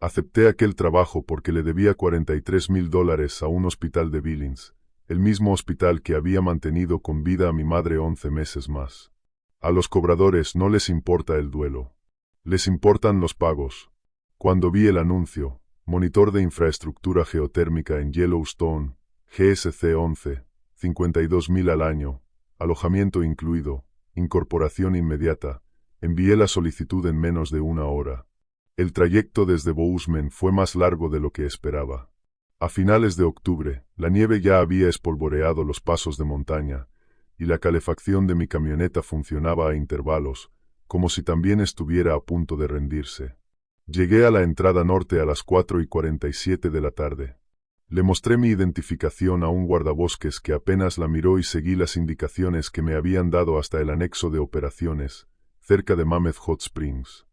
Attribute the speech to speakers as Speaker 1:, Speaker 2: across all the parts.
Speaker 1: Acepté aquel trabajo porque le debía $43,000 a un hospital de Billings, el mismo hospital que había mantenido con vida a mi madre 11 meses más. A los cobradores no les importa el duelo. Les importan los pagos. Cuando vi el anuncio, monitor de infraestructura geotérmica en Yellowstone, GSC 11, 52,000 al año, alojamiento incluido, incorporación inmediata, envié la solicitud en menos de una hora. El trayecto desde Bozeman fue más largo de lo que esperaba. A finales de octubre, la nieve ya había espolvoreado los pasos de montaña, y la calefacción de mi camioneta funcionaba a intervalos, como si también estuviera a punto de rendirse. Llegué a la entrada norte a las 4:47 de la tarde. Le mostré mi identificación a un guardabosques que apenas la miró y seguí las indicaciones que me habían dado hasta el anexo de operaciones, cerca de Mammoth Hot Springs.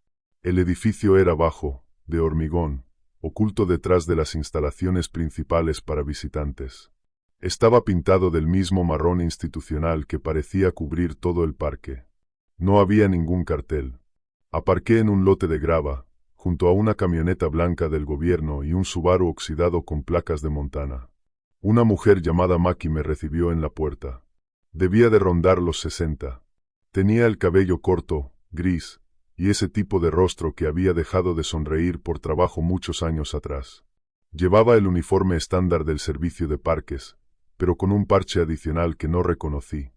Speaker 1: El edificio era bajo, de hormigón, oculto detrás de las instalaciones principales para visitantes. Estaba pintado del mismo marrón institucional que parecía cubrir todo el parque. No había ningún cartel. Aparqué en un lote de grava, junto a una camioneta blanca del gobierno y un Subaru oxidado con placas de Montana. Una mujer llamada Mackie me recibió en la puerta. Debía de rondar los 60. Tenía el cabello corto, gris, y ese tipo de rostro que había dejado de sonreír por trabajo muchos años atrás. Llevaba el uniforme estándar del servicio de parques, pero con un parche adicional que no reconocí,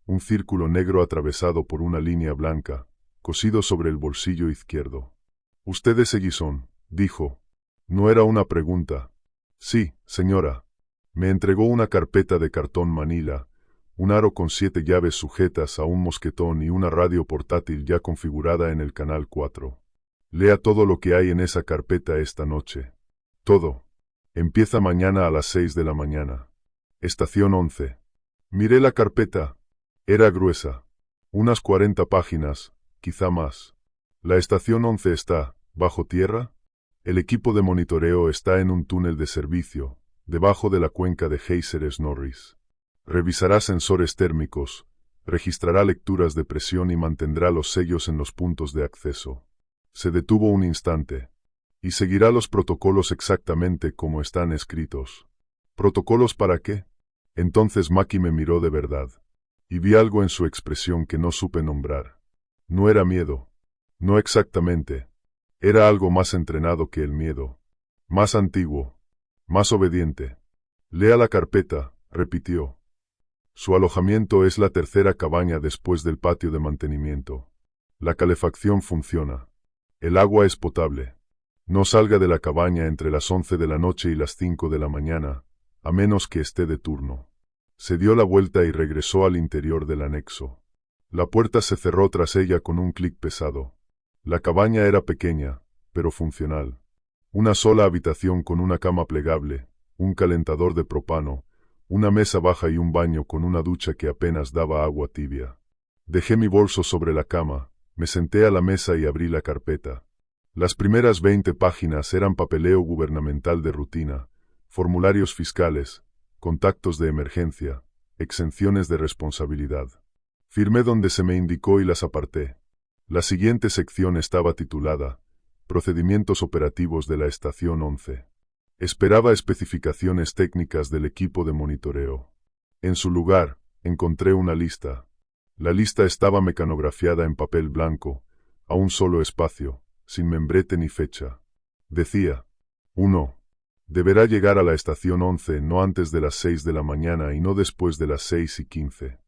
Speaker 1: un círculo negro atravesado por una línea blanca, cosido sobre el bolsillo izquierdo. «¿Usted es Seguison?», dijo. No era una pregunta. «Sí, señora». Me entregó una carpeta de cartón manila, un aro con 7 llaves sujetas a un mosquetón y una radio portátil ya configurada en el canal 4. «Lea todo lo que hay en esa carpeta esta noche». «Todo. Empieza mañana a las 6 de la mañana. Estación 11». Miré la carpeta. Era gruesa. Unas 40 páginas, quizá más. «¿La estación 11 está bajo tierra?» «El equipo de monitoreo está en un túnel de servicio, debajo de la cuenca de Geysers Norris. Revisará sensores térmicos, registrará lecturas de presión y mantendrá los sellos en los puntos de acceso». Se detuvo un instante. «Y seguirá los protocolos exactamente como están escritos». «¿Protocolos para qué?» Entonces Mackie me miró de verdad. Y vi algo en su expresión que no supe nombrar. No era miedo. No exactamente. Era algo más entrenado que el miedo. Más antiguo. Más obediente. «Lea la carpeta», repitió. «Su alojamiento es la tercera cabaña después del patio de mantenimiento. La calefacción funciona. El agua es potable. No salga de la cabaña entre las 11 de la noche y las 5 de la mañana, a menos que esté de turno». Se dio la vuelta y regresó al interior del anexo. La puerta se cerró tras ella con un clic pesado. La cabaña era pequeña, pero funcional. Una sola habitación con una cama plegable, un calentador de propano, una mesa baja y un baño con una ducha que apenas daba agua tibia. Dejé mi bolso sobre la cama, me senté a la mesa y abrí la carpeta. Las primeras 20 páginas eran papeleo gubernamental de rutina, formularios fiscales, contactos de emergencia, exenciones de responsabilidad. Firmé donde se me indicó y las aparté. La siguiente sección estaba titulada «Procedimientos operativos de la estación 11». Esperaba especificaciones técnicas del equipo de monitoreo. En su lugar, encontré una lista. La lista estaba mecanografiada en papel blanco, a un solo espacio, sin membrete ni fecha. Decía: 1. Deberá llegar a la estación 11 no antes de las 6 de la mañana y no después de las 6:15.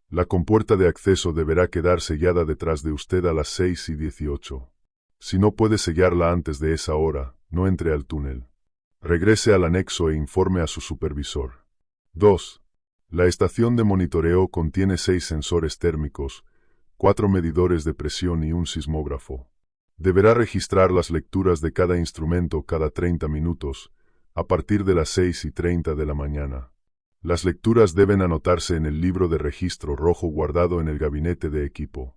Speaker 1: La compuerta de acceso deberá quedar sellada detrás de usted a las 6:18. Si no puede sellarla antes de esa hora, no entre al túnel. Regrese al anexo e informe a su supervisor. 2. La estación de monitoreo contiene 6 sensores térmicos, 4 medidores de presión y un sismógrafo. Deberá registrar las lecturas de cada instrumento cada 30 minutos, a partir de las 6:30 de la mañana. Las lecturas deben anotarse en el libro de registro rojo guardado en el gabinete de equipo.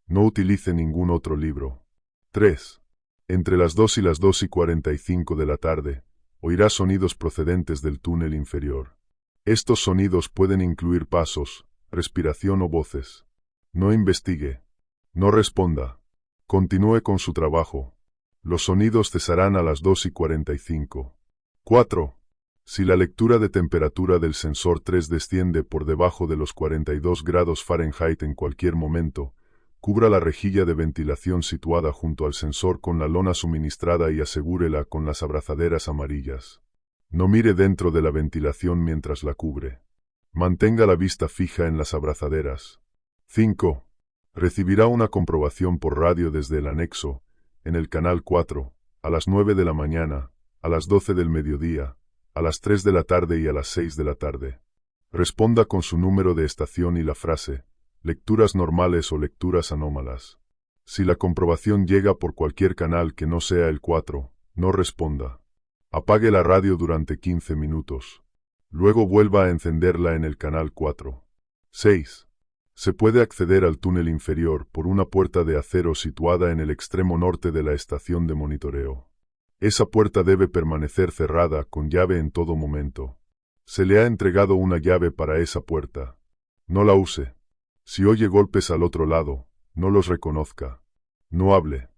Speaker 1: No utilice ningún otro libro. 3. Entre las 2 y las 2:45 de la tarde, oirá sonidos procedentes del túnel inferior. Estos sonidos pueden incluir pasos, respiración o voces. No investigue. No responda. Continúe con su trabajo. Los sonidos cesarán a las 2:45. 4. Si la lectura de temperatura del sensor 3 desciende por debajo de los 42 grados Fahrenheit en cualquier momento, cubra la rejilla de ventilación situada junto al sensor con la lona suministrada y asegúrela con las abrazaderas amarillas. No mire dentro de la ventilación mientras la cubre. Mantenga la vista fija en las abrazaderas. 5. Recibirá una comprobación por radio desde el anexo, en el canal 4, a las 9 de la mañana, a las 12 del mediodía, a las 3 de la tarde y a las 6 de la tarde. Responda con su número de estación y la frase, lecturas normales o lecturas anómalas. Si la comprobación llega por cualquier canal que no sea el 4, no responda. Apague la radio durante 15 minutos. Luego vuelva a encenderla en el canal 4. 6. Se puede acceder al túnel inferior por una puerta de acero situada en el extremo norte de la estación de monitoreo. Esa puerta debe permanecer cerrada con llave en todo momento. Se le ha entregado una llave para esa puerta. No la use. Si oye golpes al otro lado, no los reconozca. No hable.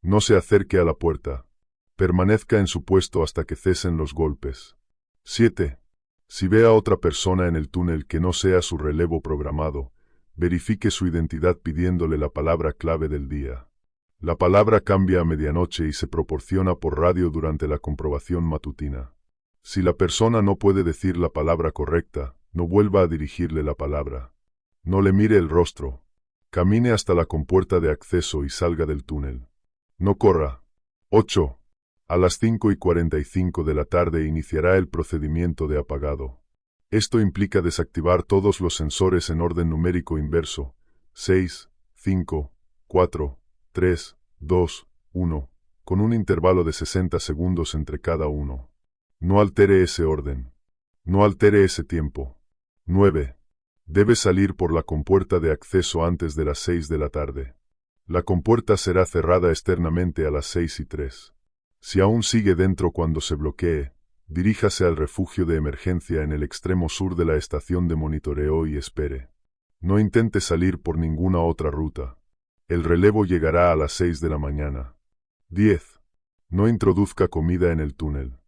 Speaker 1: No se acerque a la puerta. Permanezca en su puesto hasta que cesen los golpes. 7. Si ve a otra persona en el túnel que no sea su relevo programado, verifique su identidad pidiéndole la palabra clave del día. La palabra cambia a medianoche y se proporciona por radio durante la comprobación matutina. Si la persona no puede decir la palabra correcta, no vuelva a dirigirle la palabra. No le mire el rostro. Camine hasta la compuerta de acceso y salga del túnel. No corra. 8. A las 5:45 de la tarde iniciará el procedimiento de apagado. Esto implica desactivar todos los sensores en orden numérico inverso, 6, 5, 4, 3, 2, 1, con un intervalo de 60 segundos entre cada uno. No altere ese orden. No altere ese tiempo. 9. Debe salir por la compuerta de acceso antes de las 6 de la tarde. La compuerta será cerrada externamente a las 6:03. Si aún sigue dentro cuando se bloquee, diríjase al refugio de emergencia en el extremo sur de la estación de monitoreo y espere. No intente salir por ninguna otra ruta. El relevo llegará a las 6 de la mañana. 10. No introduzca comida en el túnel.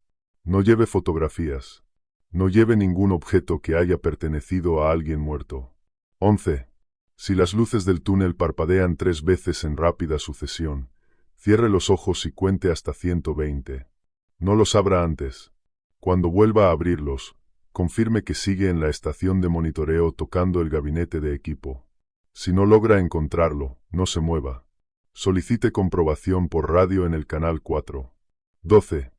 Speaker 1: No lleve fotografías. No lleve ningún objeto que haya pertenecido a alguien muerto. 11. Si las luces del túnel parpadean 3 veces en rápida sucesión, cierre los ojos y cuente hasta 120. No los abra antes. Cuando vuelva a abrirlos, confirme que sigue en la estación de monitoreo tocando el gabinete de equipo. Si no logra encontrarlo, no se mueva. Solicite comprobación por radio en el canal 4. 12.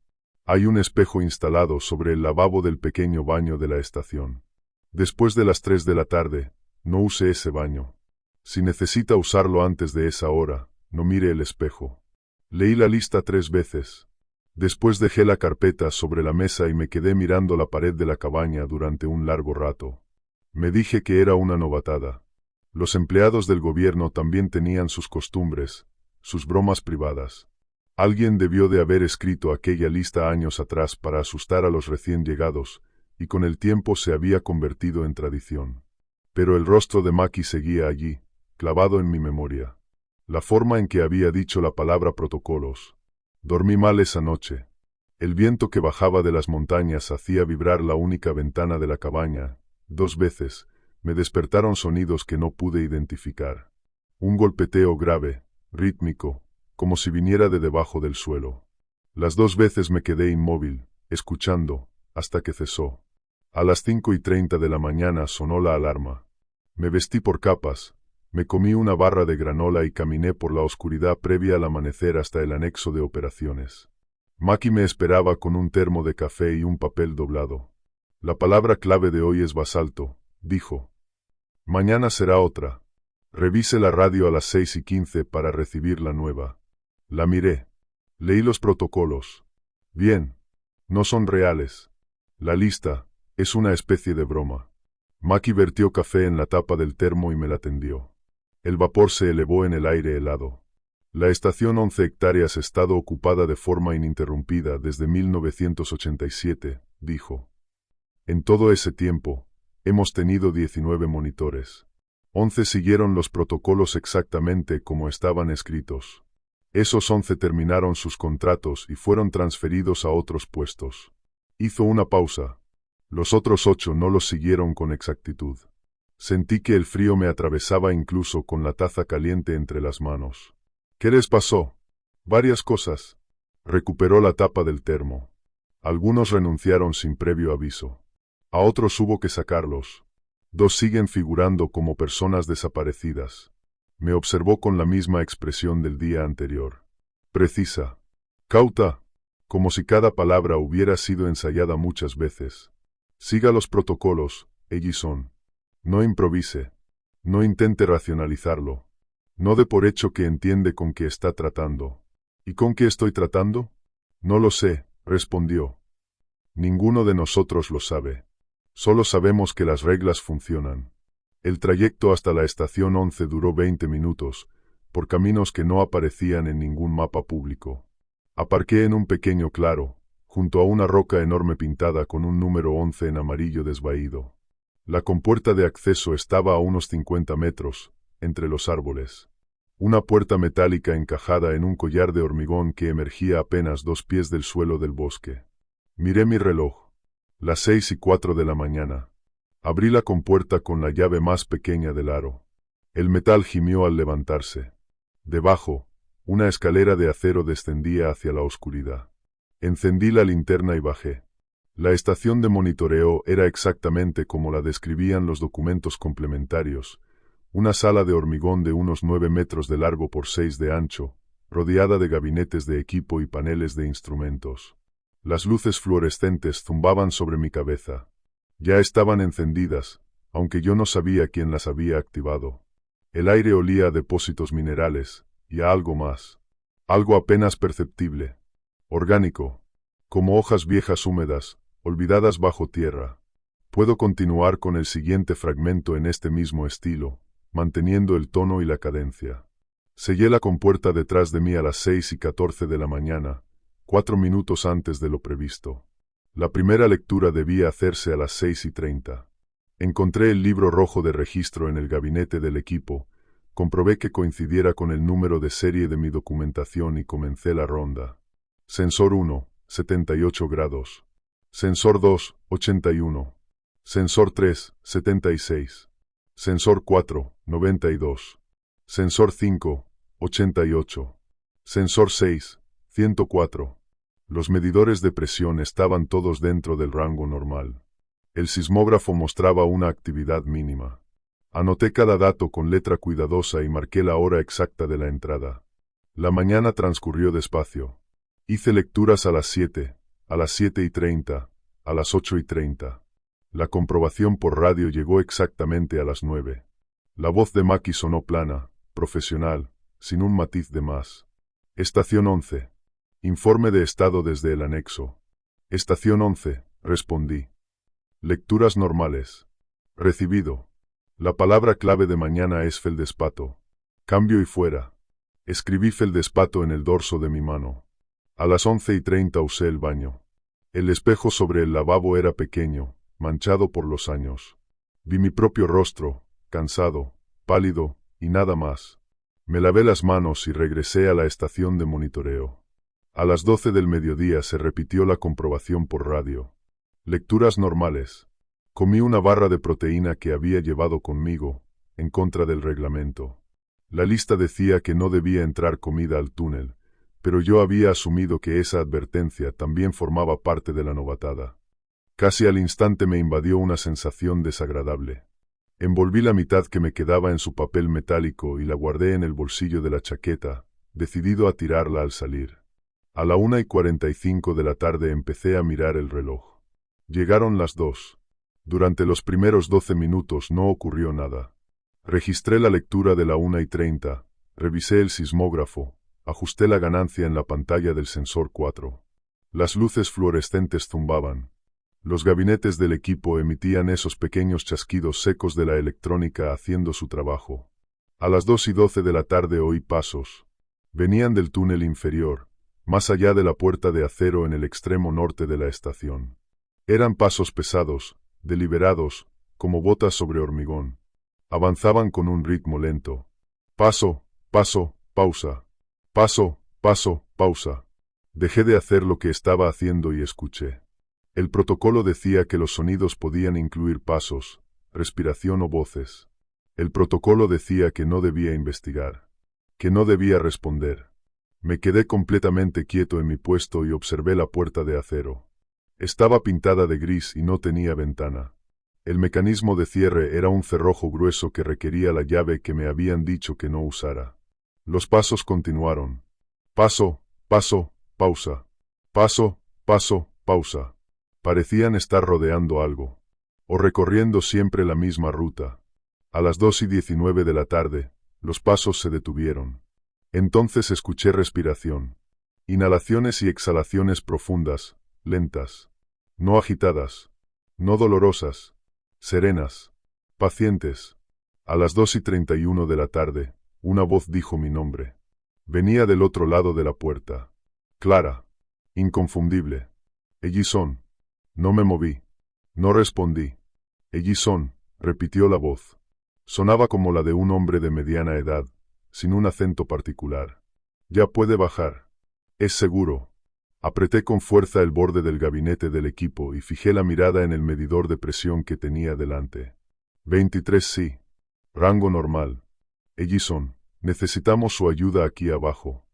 Speaker 1: Hay un espejo instalado sobre el lavabo del pequeño baño de la estación. Después de las 3 de la tarde, no use ese baño. Si necesita usarlo antes de esa hora, no mire el espejo. Leí la lista 3 veces. Después dejé la carpeta sobre la mesa y me quedé mirando la pared de la cabaña durante un largo rato. Me dije que era una novatada. Los empleados del gobierno también tenían sus costumbres, sus bromas privadas. Alguien debió de haber escrito aquella lista años atrás para asustar a los recién llegados, y con el tiempo se había convertido en tradición. Pero el rostro de Maki seguía allí, clavado en mi memoria. La forma en que había dicho la palabra protocolos. Dormí mal esa noche. El viento que bajaba de las montañas hacía vibrar la única ventana de la cabaña. 2 veces, me despertaron sonidos que no pude identificar. Un golpeteo grave, rítmico, como si viniera de debajo del suelo. Las 2 veces me quedé inmóvil, escuchando, hasta que cesó. A las 5:30 de la mañana sonó la alarma. Me vestí por capas, me comí una barra de granola y caminé por la oscuridad previa al amanecer hasta el anexo de operaciones. Maki me esperaba con un termo de café y un papel doblado. La palabra clave de hoy es basalto, dijo. Mañana será otra. Revise la radio a las 6:15 para recibir la nueva. La miré. Leí los protocolos. Bien. No son reales. La lista es una especie de broma. Maki vertió café en la tapa del termo y me la tendió. El vapor se elevó en el aire helado. La estación 11 hectáreas ha estado ocupada de forma ininterrumpida desde 1987, dijo. En todo ese tiempo, hemos tenido 19 monitores. 11 siguieron los protocolos exactamente como estaban escritos. Esos 11 terminaron sus contratos y fueron transferidos a otros puestos. Hizo una pausa. Los otros 8 no los siguieron con exactitud. Sentí que el frío me atravesaba incluso con la taza caliente entre las manos. ¿Qué les pasó? Varias cosas. Recuperó la tapa del termo. Algunos renunciaron sin previo aviso. A otros hubo que sacarlos. 2 siguen figurando como personas desaparecidas. Me observó con la misma expresión del día anterior. Precisa. Cauta. Como si cada palabra hubiera sido ensayada muchas veces. Siga los protocolos, Ellison. No improvise. No intente racionalizarlo. No dé por hecho que entiende con qué está tratando. ¿Y con qué estoy tratando? No lo sé, respondió. Ninguno de nosotros lo sabe. Solo sabemos que las reglas funcionan. El trayecto hasta la estación 11 duró 20 minutos, por caminos que no aparecían en ningún mapa público. Aparqué en un pequeño claro, junto a una roca enorme pintada con un número 11 en amarillo desvaído. La compuerta de acceso estaba a unos 50 metros, entre los árboles. Una puerta metálica encajada en un collar de hormigón que emergía apenas 2 pies del suelo del bosque. Miré mi reloj. Las 6:04 de la mañana. Abrí la compuerta con la llave más pequeña del aro. El metal gimió al levantarse. Debajo, una escalera de acero descendía hacia la oscuridad. Encendí la linterna y bajé. La estación de monitoreo era exactamente como la describían los documentos complementarios, una sala de hormigón de unos 9 metros de largo por 6 de ancho, rodeada de gabinetes de equipo y paneles de instrumentos. Las luces fluorescentes zumbaban sobre mi cabeza. Ya estaban encendidas, aunque yo no sabía quién las había activado. El aire olía a depósitos minerales, y a algo más. Algo apenas perceptible. Orgánico. Como hojas viejas húmedas, olvidadas bajo tierra. Puedo continuar con el siguiente fragmento en este mismo estilo, manteniendo el tono y la cadencia. Sellé la compuerta detrás de mí a las 6:14 de la mañana, 4 minutos antes de lo previsto. La primera lectura debía hacerse a las 6:30. Encontré el libro rojo de registro en el gabinete del equipo, comprobé que coincidiera con el número de serie de mi documentación y comencé la ronda. Sensor 1, 78 grados. Sensor 2, 81. Sensor 3, 76. Sensor 4, 92. Sensor 5, 88. Sensor 6, 104. Los medidores de presión estaban todos dentro del rango normal. El sismógrafo mostraba una actividad mínima. Anoté cada dato con letra cuidadosa y marqué la hora exacta de la entrada. La mañana transcurrió despacio. Hice lecturas a las 7, a las 7:30, a las 8:30. La comprobación por radio llegó exactamente a las 9. La voz de Maki sonó plana, profesional, sin un matiz de más. Estación 11. Informe de estado desde el anexo. Estación 11, respondí. Lecturas normales. Recibido. La palabra clave de mañana es feldespato. Cambio y fuera. Escribí feldespato en el dorso de mi mano. A las 11:30 usé el baño. El espejo sobre el lavabo era pequeño, manchado por los años. Vi mi propio rostro, cansado, pálido, y nada más. Me lavé las manos y regresé a la estación de monitoreo. A las 12 del mediodía se repitió la comprobación por radio. Lecturas normales. Comí una barra de proteína que había llevado conmigo, en contra del reglamento. La lista decía que no debía entrar comida al túnel, pero yo había asumido que esa advertencia también formaba parte de la novatada. Casi al instante me invadió una sensación desagradable. Envolví la mitad que me quedaba en su papel metálico y la guardé en el bolsillo de la chaqueta, decidido a tirarla al salir. A la 1:45 de la tarde empecé a mirar el reloj. Llegaron las 2. Durante los primeros 12 minutos no ocurrió nada. Registré la lectura de la 1:30, revisé el sismógrafo, ajusté la ganancia en la pantalla del sensor 4. Las luces fluorescentes zumbaban. Los gabinetes del equipo emitían esos pequeños chasquidos secos de la electrónica haciendo su trabajo. A las 2:12 de la tarde oí pasos. Venían del túnel inferior, más allá de la puerta de acero en el extremo norte de la estación. Eran pasos pesados, deliberados, como botas sobre hormigón. Avanzaban con un ritmo lento. Paso, paso, pausa. Paso, Paso, pausa. Dejé de hacer lo que estaba haciendo y escuché. El protocolo decía que los sonidos podían incluir pasos, respiración o voces. El protocolo decía que no debía investigar, que no debía responder. Me quedé completamente quieto en mi puesto y observé la puerta de acero. Estaba pintada de gris y no tenía ventana. El mecanismo de cierre era un cerrojo grueso que requería la llave que me habían dicho que no usara. Los pasos continuaron. Paso, paso, pausa. Paso, paso, pausa. Parecían estar rodeando algo. O recorriendo siempre la misma ruta. A las 2:19 de la tarde, los pasos se detuvieron. Entonces escuché respiración. Inhalaciones y exhalaciones profundas, lentas. No agitadas. No dolorosas. Serenas. Pacientes. A las 2:31 de la tarde, una voz dijo mi nombre. Venía del otro lado de la puerta. Clara. Inconfundible. Ellison. No me moví. No respondí. Ellison, repitió la voz. Sonaba como la de un hombre de mediana edad, sin un acento particular. Ya puede bajar. Es seguro. Apreté con fuerza el borde del gabinete del equipo y fijé la mirada en el medidor de presión que tenía delante. 23 sí. Rango normal. Ellison, necesitamos su ayuda aquí abajo.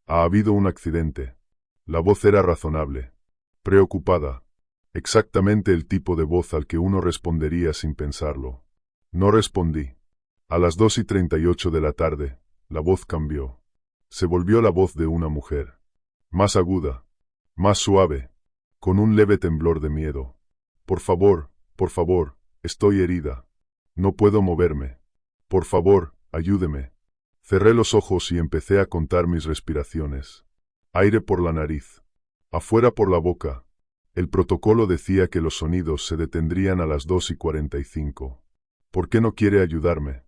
Speaker 1: Ha habido un accidente. La voz era razonable. Preocupada. Exactamente el tipo de voz al que uno respondería sin pensarlo. No respondí. A las 2:38 de la tarde, la voz cambió. Se volvió la voz de una mujer. Más aguda. Más suave. Con un leve temblor de miedo. Por favor, estoy herida. No puedo moverme. Por favor, ayúdeme. Cerré los ojos y empecé a contar mis respiraciones. Aire por la nariz. Afuera por la boca. El protocolo decía que los sonidos se detendrían a las 2:45. ¿Por qué no quiere ayudarme?,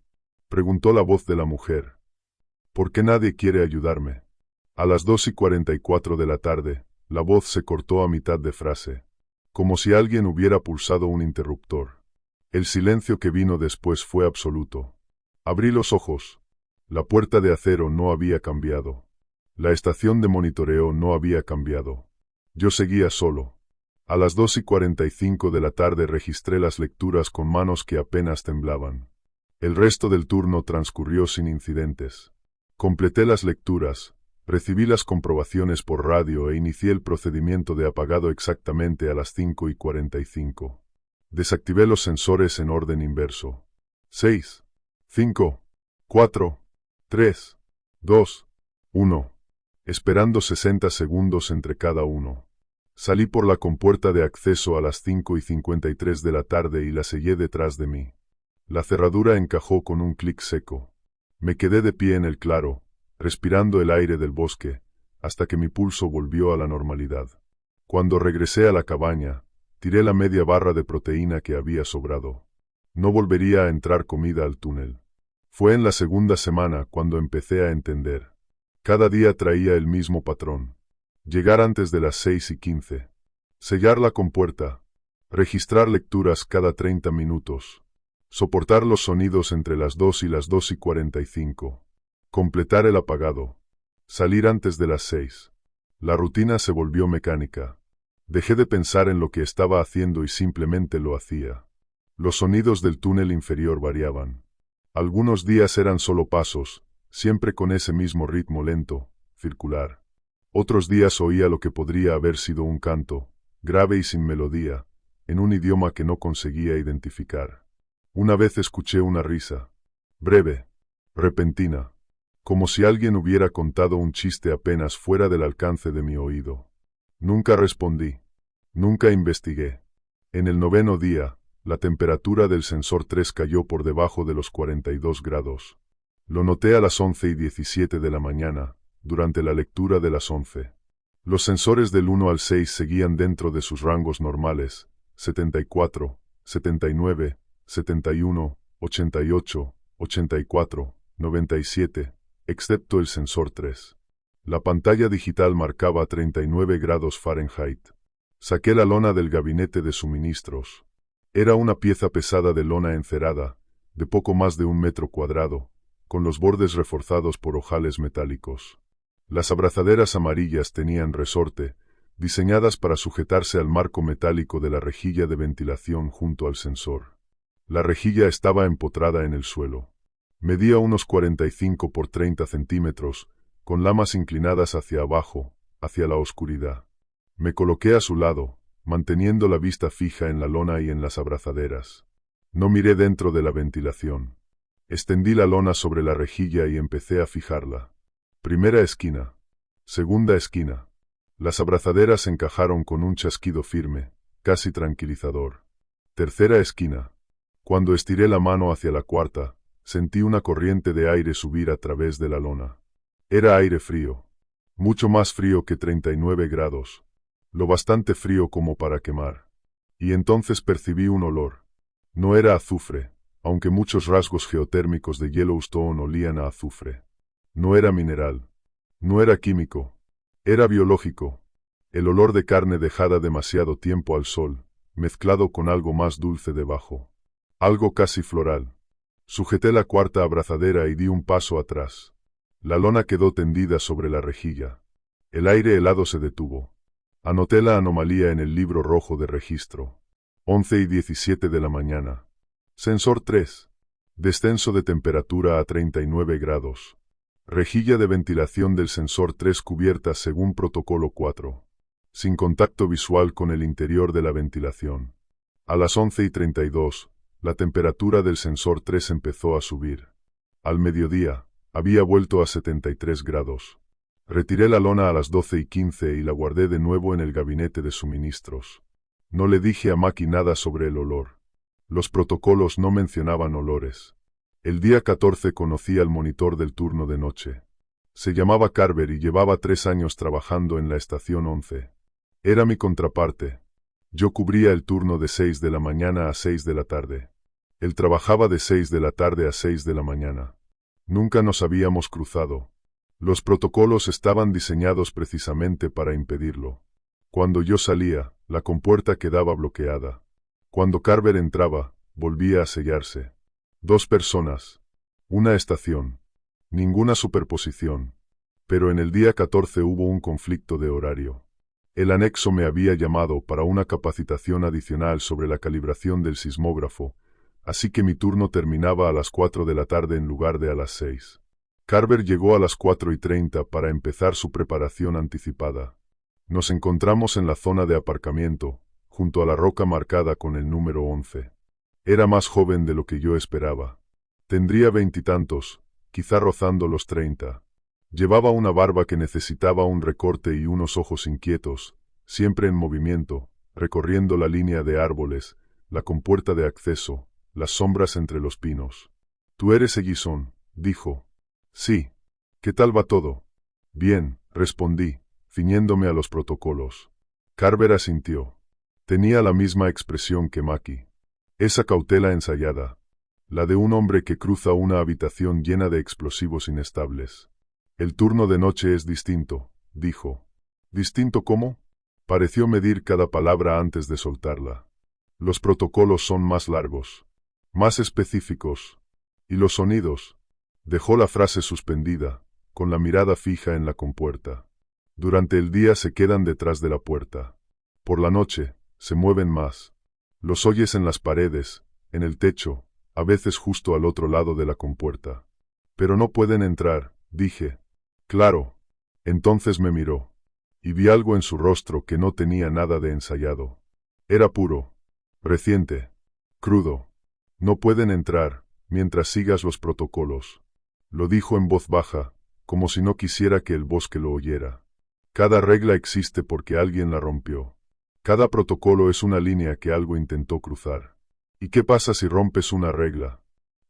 Speaker 1: preguntó la voz de la mujer. ¿Por qué nadie quiere ayudarme? A las 2:44 de la tarde, la voz se cortó a mitad de frase, como si alguien hubiera pulsado un interruptor. El silencio que vino después fue absoluto. Abrí los ojos. La puerta de acero no había cambiado. La estación de monitoreo no había cambiado. Yo seguía solo. A las 2:45 de la tarde registré las lecturas con manos que apenas temblaban. El resto del turno transcurrió sin incidentes. Completé las lecturas, recibí las comprobaciones por radio e inicié el procedimiento de apagado exactamente a las 5:45. Desactivé los sensores en orden inverso. 6, 5, 4, 3, 2, 1. Esperando 60 segundos entre cada uno. Salí por la compuerta de acceso a las 5:53 de la tarde y la sellé detrás de mí. La cerradura encajó con un clic seco. Me quedé de pie en el claro, respirando el aire del bosque, hasta que mi pulso volvió a la normalidad. Cuando regresé a la cabaña, tiré la media barra de proteína que había sobrado. No volvería a entrar comida al túnel. Fue en la segunda semana cuando empecé a entender. Cada día traía el mismo patrón. Llegar antes de las 6:15. Sellar la compuerta. Registrar lecturas cada 30 minutos. Soportar los sonidos entre las 2 y las 2:45. Completar el apagado. Salir antes de las 6. La rutina se volvió mecánica. Dejé de pensar en lo que estaba haciendo y simplemente lo hacía. Los sonidos del túnel inferior variaban. Algunos días eran solo pasos, siempre con ese mismo ritmo lento, circular. Otros días oía lo que podría haber sido un canto, grave y sin melodía, en un idioma que no conseguía identificar. Una vez escuché una risa, breve, repentina, como si alguien hubiera contado un chiste apenas fuera del alcance de mi oído. Nunca respondí, nunca investigué. En el 9º día, la temperatura del sensor 3 cayó por debajo de los 42 grados. Lo noté a las 11:17 de la mañana, durante la lectura de las 11. Los sensores del 1 al 6 seguían dentro de sus rangos normales, 74, 79, 71, 88, 84, 97, excepto el sensor 3. La pantalla digital marcaba 39 grados Fahrenheit. Saqué la lona del gabinete de suministros. Era una pieza pesada de lona encerada, de poco más de 1 metro cuadrado, con los bordes reforzados por ojales metálicos. Las abrazaderas amarillas tenían resorte, diseñadas para sujetarse al marco metálico de la rejilla de ventilación junto al sensor. La rejilla estaba empotrada en el suelo. Medía unos 45 por 30 centímetros, con lamas inclinadas hacia abajo, hacia la oscuridad. Me coloqué a su lado, manteniendo la vista fija en la lona y en las abrazaderas. No miré dentro de la ventilación. Extendí la lona sobre la rejilla y empecé a fijarla. Primera esquina. Segunda esquina. Las abrazaderas encajaron con un chasquido firme, casi tranquilizador. Tercera esquina. Cuando estiré la mano hacia la cuarta, sentí una corriente de aire subir a través de la lona. Era aire frío. Mucho más frío que 39 grados. Lo bastante frío como para quemar. Y entonces percibí un olor. No era azufre, aunque muchos rasgos geotérmicos de Yellowstone olían a azufre. No era mineral. No era químico. Era biológico. El olor de carne dejada demasiado tiempo al sol, mezclado con algo más dulce debajo. Algo casi floral. Sujeté la cuarta abrazadera y di un paso atrás. La lona quedó tendida sobre la rejilla. El aire helado se detuvo. Anoté la anomalía en el libro rojo de registro. 11:17 de la mañana. Sensor 3. Descenso de temperatura a 39 grados. Rejilla de ventilación del sensor 3 cubierta según protocolo 4. Sin contacto visual con el interior de la ventilación. A las 11:32, la temperatura del sensor 3 empezó a subir. Al mediodía, había vuelto a 73 grados. Retiré la lona a las 12:15 y la guardé de nuevo en el gabinete de suministros. No le dije a Maki nada sobre el olor. Los protocolos no mencionaban olores. El día 14 conocí al monitor del turno de noche. Se llamaba Carver y llevaba 3 años trabajando en la estación 11. Era mi contraparte. Yo cubría el turno de 6 de la mañana a 6 de la tarde. Él trabajaba de 6 de la tarde a 6 de la mañana. Nunca nos habíamos cruzado. Los protocolos estaban diseñados precisamente para impedirlo. Cuando yo salía, la compuerta quedaba bloqueada. Cuando Carver entraba, volvía a sellarse. 2 personas. Una estación. Ninguna superposición. Pero en el día 14 hubo un conflicto de horario. El anexo me había llamado para una capacitación adicional sobre la calibración del sismógrafo, así que mi turno terminaba a las 4 de la tarde en lugar de a las 6. Carver llegó a las 4:30 para empezar su preparación anticipada. Nos encontramos en la zona de aparcamiento, junto a la roca marcada con el número 11. Era más joven de lo que yo esperaba. Tendría 20 y tantos, quizá rozando los 30. Llevaba una barba que necesitaba un recorte y unos ojos inquietos, siempre en movimiento, recorriendo la línea de árboles, la compuerta de acceso, las sombras entre los pinos. «¿Tú eres Ellison?», dijo. «Sí. ¿Qué tal va todo?» «Bien», respondí, ciñéndome a los protocolos. Carver asintió. Tenía la misma expresión que Maki. Esa cautela ensayada. La de un hombre que cruza una habitación llena de explosivos inestables. «El turno de noche es distinto», dijo. «¿Distinto cómo?» Pareció medir cada palabra antes de soltarla. «Los protocolos son más largos, más específicos. ¿Y los sonidos?» Dejó la frase suspendida, con la mirada fija en la compuerta. «Durante el día se quedan detrás de la puerta. Por la noche, se mueven más. Los oyes en las paredes, en el techo, a veces justo al otro lado de la compuerta. Pero no pueden entrar», dije. «Claro». Entonces me miró. Y vi algo en su rostro que no tenía nada de ensayado. Era puro, reciente, crudo. «No pueden entrar, mientras sigas los protocolos». Lo dijo en voz baja, como si no quisiera que el bosque lo oyera. «Cada regla existe porque alguien la rompió. Cada protocolo es una línea que algo intentó cruzar. ¿Y qué pasa si rompes una regla?»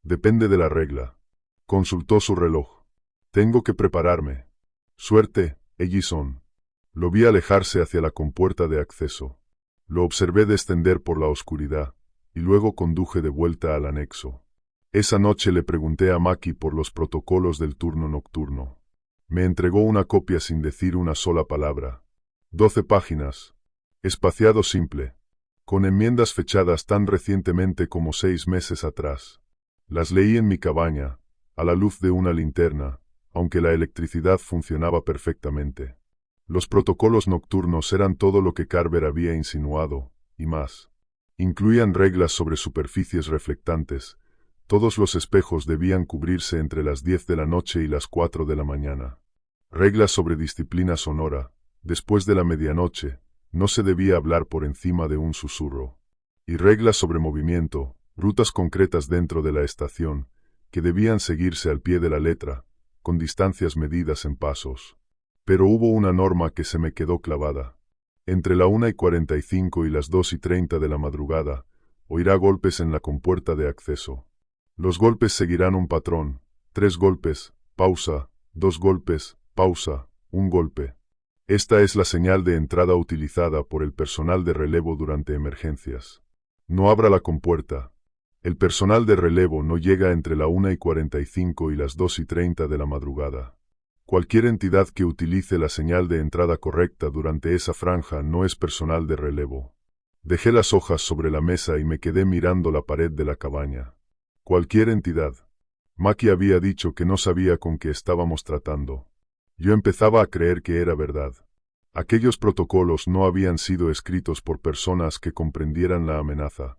Speaker 1: «Depende de la regla». Consultó su reloj. «Tengo que prepararme». «Suerte, Ellison». Lo vi alejarse hacia la compuerta de acceso. Lo observé descender por la oscuridad, y luego conduje de vuelta al anexo. Esa noche le pregunté a Maki por los protocolos del turno nocturno. Me entregó una copia sin decir una sola palabra. 12 páginas. Espaciado simple. Con enmiendas fechadas tan recientemente como 6 meses atrás. Las leí en mi cabaña, a la luz de una linterna, aunque la electricidad funcionaba perfectamente. Los protocolos nocturnos eran todo lo que Carver había insinuado, y más. Incluían reglas sobre superficies reflectantes. Todos los espejos debían cubrirse entre las 10 de la noche y las 4 de la mañana. Reglas sobre disciplina sonora. Después de la medianoche, no se debía hablar por encima de un susurro. Y reglas sobre movimiento, rutas concretas dentro de la estación, que debían seguirse al pie de la letra, con distancias medidas en pasos. Pero hubo una norma que se me quedó clavada. Entre la 1:45 y las 2:30 de la madrugada, oirá golpes en la compuerta de acceso. Los golpes seguirán un patrón: 3 golpes, pausa, 2 golpes, pausa, 1 golpe. Esta es la señal de entrada utilizada por el personal de relevo durante emergencias. No abra la compuerta. El personal de relevo no llega entre la 1:45 y las 2:30 de la madrugada. Cualquier entidad que utilice la señal de entrada correcta durante esa franja no es personal de relevo. Dejé las hojas sobre la mesa y me quedé mirando la pared de la cabaña. Cualquier entidad. Mackie había dicho que no sabía con qué estábamos tratando. Yo empezaba a creer que era verdad. Aquellos protocolos no habían sido escritos por personas que comprendieran la amenaza.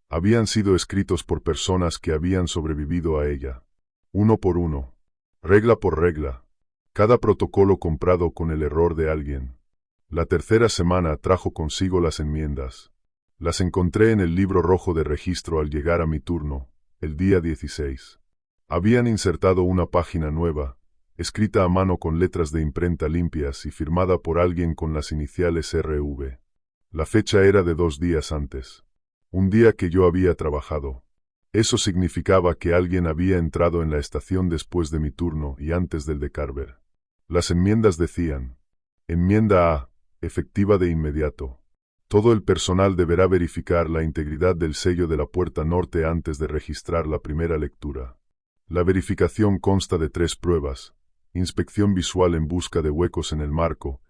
Speaker 1: Habían sido escritos por personas que habían sobrevivido a ella. Uno por uno. Regla por regla. Cada protocolo comprado con el error de alguien. La tercera semana trajo consigo las enmiendas. Las encontré en el libro rojo de registro al llegar a mi turno, el día 16. Habían insertado una página nueva, escrita a mano con letras de imprenta limpias y firmada por alguien con las iniciales RV. La fecha era de 2 días antes. Un día que yo había trabajado. Eso significaba que alguien había entrado en la estación después de mi turno y antes del de Carver. Las enmiendas decían: Enmienda A, efectiva de inmediato. Todo el personal deberá verificar la integridad del sello de la puerta norte antes de registrar la primera lectura. La verificación consta de 3 pruebas: inspección visual en busca de huecos en el marco,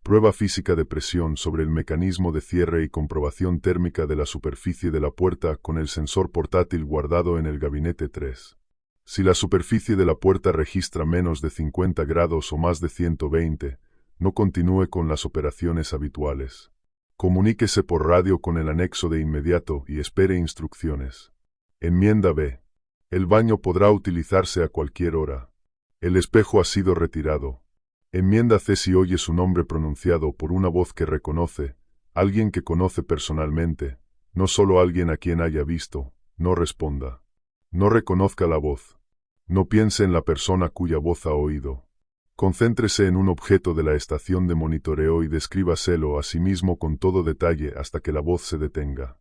Speaker 1: prueba física de presión sobre el mecanismo de cierre y comprobación térmica de la superficie de la puerta con el sensor portátil guardado en el gabinete 3. Si la superficie de la puerta registra menos de 50 grados o más de 120, no continúe con las operaciones habituales. Comuníquese por radio con el anexo de inmediato y espere instrucciones. Enmienda B. El baño podrá utilizarse a cualquier hora. El espejo ha sido retirado. Enmienda C. Si oye su nombre pronunciado por una voz que reconoce, alguien que conoce personalmente, no solo alguien a quien haya visto, no responda. No reconozca la voz. No piense en la persona cuya voz ha oído. Concéntrese en un objeto de la estación de monitoreo y descríbaselo a sí mismo con todo detalle hasta que la voz se detenga.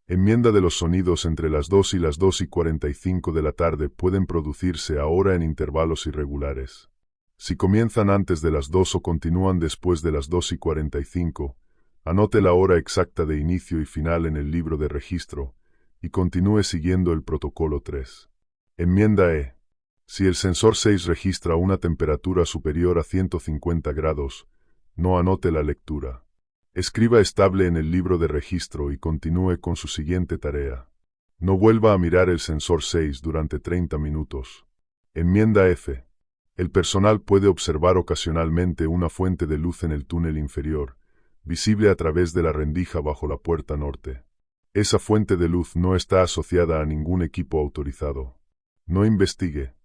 Speaker 1: Enmienda de los sonidos entre las 2 y las 2:45 de la tarde pueden producirse ahora en intervalos irregulares. Si comienzan antes de las 2 o continúan después de las 2:45, anote la hora exacta de inicio y final en el libro de registro y continúe siguiendo el protocolo 3. Enmienda E. Si el sensor 6 registra una temperatura superior a 150 grados, no anote la lectura. Escriba estable en el libro de registro y continúe con su siguiente tarea. No vuelva a mirar el sensor 6 durante 30 minutos. Enmienda F. El personal puede observar ocasionalmente una fuente de luz en el túnel inferior, visible a través de la rendija bajo la puerta norte. Esa fuente de luz no está asociada a ningún equipo autorizado. No investigue.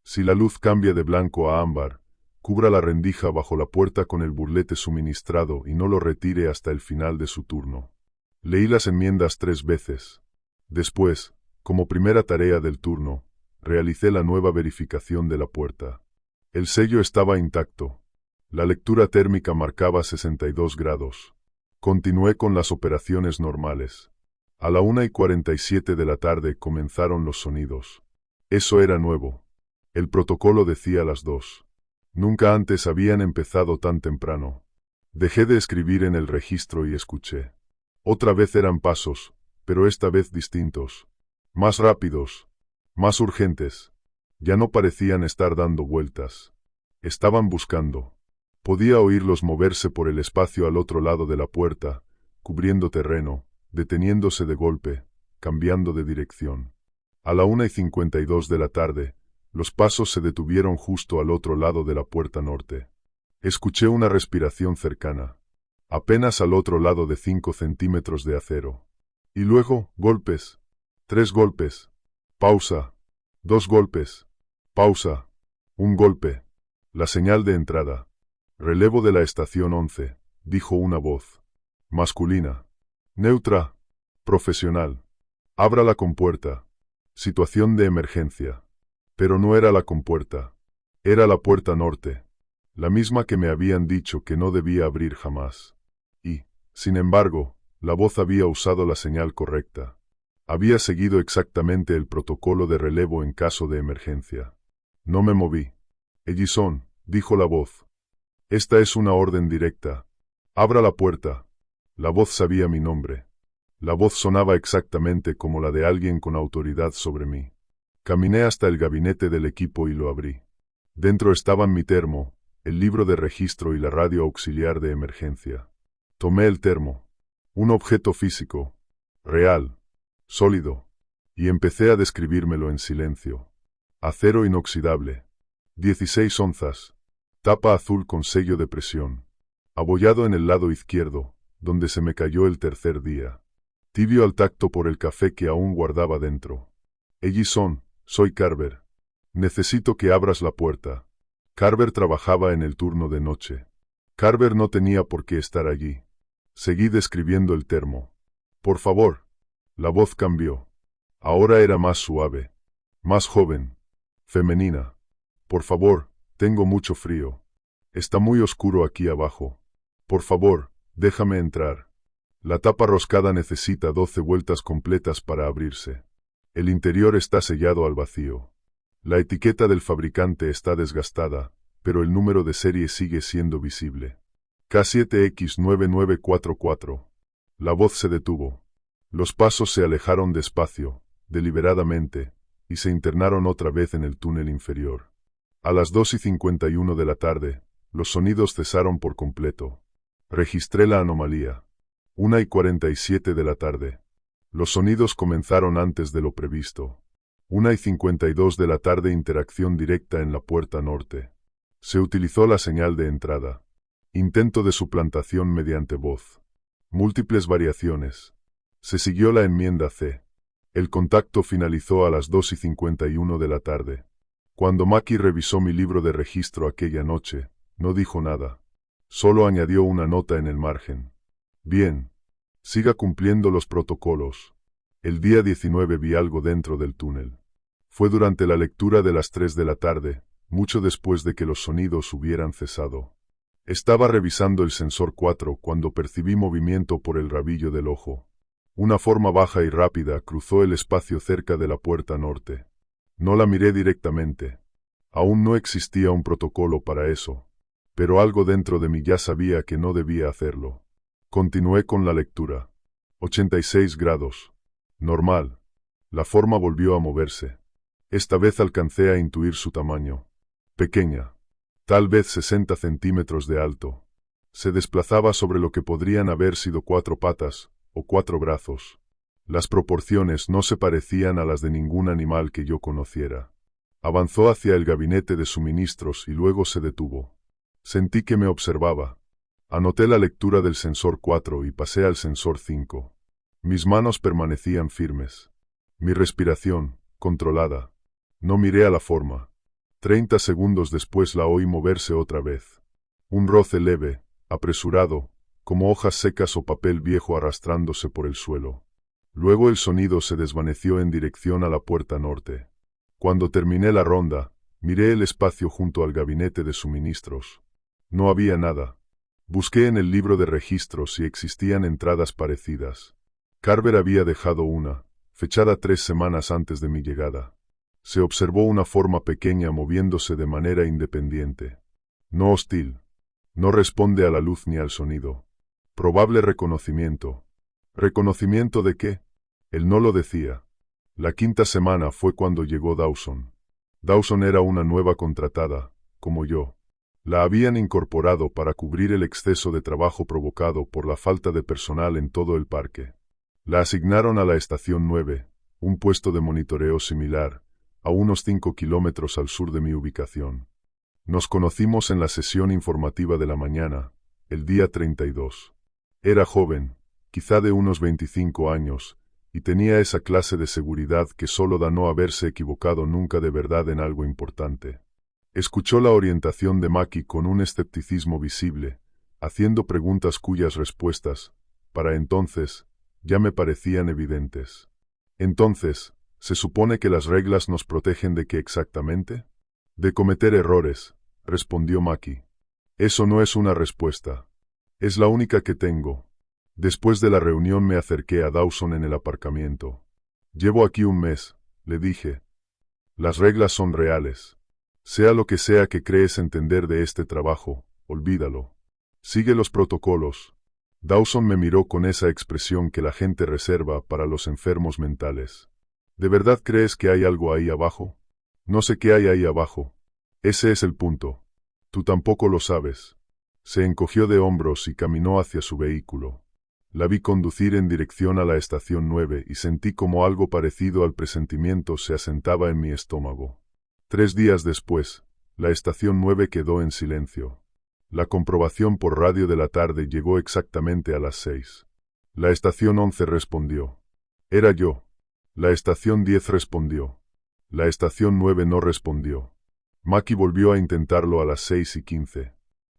Speaker 1: Si la luz cambia de blanco a ámbar, cubra la rendija bajo la puerta con el burlete suministrado y no lo retire hasta el final de su turno. Leí las enmiendas 3 veces. Después, como primera tarea del turno, realicé la nueva verificación de la puerta. El sello estaba intacto. La lectura térmica marcaba 62 grados. Continué con las operaciones normales. A la 1:47 de la tarde comenzaron los sonidos. Eso era nuevo. El protocolo decía las 2. Nunca antes habían empezado tan temprano. Dejé de escribir en el registro y escuché. Otra vez eran pasos, pero esta vez distintos. Más rápidos. Más urgentes. Ya no parecían estar dando vueltas. Estaban buscando. Podía oírlos moverse por el espacio al otro lado de la puerta, cubriendo terreno, deteniéndose de golpe, cambiando de dirección. A la 1:52 de la tarde, Los pasos se detuvieron justo al otro lado de la puerta norte. Escuché una respiración cercana, apenas al otro lado de 5 centímetros de acero. Y luego, golpes. 3 golpes. Pausa. 2 golpes. Pausa. Un golpe. La señal de entrada. Relevo de la estación 11, dijo una voz. Masculina. Neutra. Profesional. Abra la compuerta. Situación de emergencia. Pero no era la compuerta. Era la puerta norte. La misma que me habían dicho que no debía abrir jamás. Y, sin embargo, la voz había usado la señal correcta. Había seguido exactamente el protocolo de relevo en caso de emergencia. No me moví. Ellison, dijo la voz. Esta es una orden directa. Abra la puerta. La voz sabía mi nombre. La voz sonaba exactamente como la de alguien con autoridad sobre mí. Caminé hasta el gabinete del equipo y lo abrí. Dentro estaban mi termo, el libro de registro y la radio auxiliar de emergencia. Tomé el termo. Un objeto físico. Real. Sólido. Y empecé a describírmelo en silencio. Acero inoxidable. 16 onzas. Tapa azul con sello de presión. Abollado en el lado izquierdo, donde se me cayó el tercer día. Tibio al tacto por el café que aún guardaba dentro. Ellison, soy Carver. Necesito que abras la puerta. Carver trabajaba en el turno de noche. Carver no tenía por qué estar allí. Seguí describiendo el termo. Por favor. La voz cambió. Ahora era más suave. Más joven. Femenina. Por favor, tengo mucho frío. Está muy oscuro aquí abajo. Por favor, déjame entrar. La tapa roscada necesita 12 vueltas completas para abrirse. El interior está sellado al vacío. La etiqueta del fabricante está desgastada, pero el número de serie sigue siendo visible. K7X9944. La voz se detuvo. Los pasos se alejaron despacio, deliberadamente, y se internaron otra vez en el túnel inferior. A las 2:51 de la tarde, los sonidos cesaron por completo. Registré la anomalía. 1:47 de la tarde. Los sonidos comenzaron antes de lo previsto. 1:52 de la tarde, interacción directa en la puerta norte. Se utilizó la señal de entrada. Intento de suplantación mediante voz. Múltiples variaciones. Se siguió la enmienda C. El contacto finalizó a las 2:51 de la tarde. Cuando Mackie revisó mi libro de registro aquella noche, no dijo nada. Solo añadió una nota en el margen. Bien. Siga cumpliendo los protocolos. El día 19 vi algo dentro del túnel. Fue durante la lectura de las 3 de la tarde, mucho después de que los sonidos hubieran cesado. Estaba revisando el sensor 4 cuando percibí movimiento por el rabillo del ojo. Una forma baja y rápida cruzó el espacio cerca de la puerta norte. No la miré directamente. Aún no existía un protocolo para eso. Pero algo dentro de mí ya sabía que no debía hacerlo. Continué con la lectura. 86 grados. Normal. La forma volvió a moverse. Esta vez alcancé a intuir su tamaño. Pequeña. Tal vez 60 centímetros de alto. Se desplazaba sobre lo que podrían haber sido 4 patas, o 4 brazos. Las proporciones no se parecían a las de ningún animal que yo conociera. Avanzó hacia el gabinete de suministros y luego se detuvo. Sentí que me observaba. Anoté la lectura del sensor 4 y pasé al sensor 5. Mis manos permanecían firmes. Mi respiración, controlada. No miré a la forma. 30 segundos después la oí moverse otra vez. Un roce leve, apresurado, como hojas secas o papel viejo arrastrándose por el suelo. Luego el sonido se desvaneció en dirección a la puerta norte. Cuando terminé la ronda, miré el espacio junto al gabinete de suministros. No había nada. Busqué en el libro de registros si existían entradas parecidas. Carver había dejado una, fechada 3 semanas antes de mi llegada. Se observó una forma pequeña moviéndose de manera independiente. No hostil. No responde a la luz ni al sonido. Probable reconocimiento. ¿Reconocimiento de qué? Él no lo decía. La 5ª semana fue cuando llegó Dawson. Dawson era una nueva contratada, como yo. La habían incorporado para cubrir el exceso de trabajo provocado por la falta de personal en todo el parque. La asignaron a la estación 9, un puesto de monitoreo similar, a unos 5 kilómetros al sur de mi ubicación. Nos conocimos en la sesión informativa de la mañana, el día 32. Era joven, quizá de unos 25 años, y tenía esa clase de seguridad que solo da no haberse equivocado nunca de verdad en algo importante. Escuchó la orientación de Maki con un escepticismo visible, haciendo preguntas cuyas respuestas, para entonces, ya me parecían evidentes. Entonces, ¿se supone que las reglas nos protegen de qué exactamente? De cometer errores, respondió Maki. Eso no es una respuesta. Es la única que tengo. Después de la reunión me acerqué a Dawson en el aparcamiento. Llevo aquí un mes, le dije. Las reglas son reales. Sea lo que sea que crees entender de este trabajo, olvídalo. Sigue los protocolos. Dawson me miró con esa expresión que la gente reserva para los enfermos mentales. ¿De verdad crees que hay algo ahí abajo? No sé qué hay ahí abajo. Ese es el punto. Tú tampoco lo sabes. Se encogió de hombros y caminó hacia su vehículo. La vi conducir en dirección a la estación 9 y sentí como algo parecido al presentimiento se asentaba en mi estómago. 3 días después, la estación 9 quedó en silencio. La comprobación por radio de la tarde llegó exactamente a las 6. La estación 11 respondió. Era yo. La estación 10 respondió. La estación 9 no respondió. Maki volvió a intentarlo a las 6:15.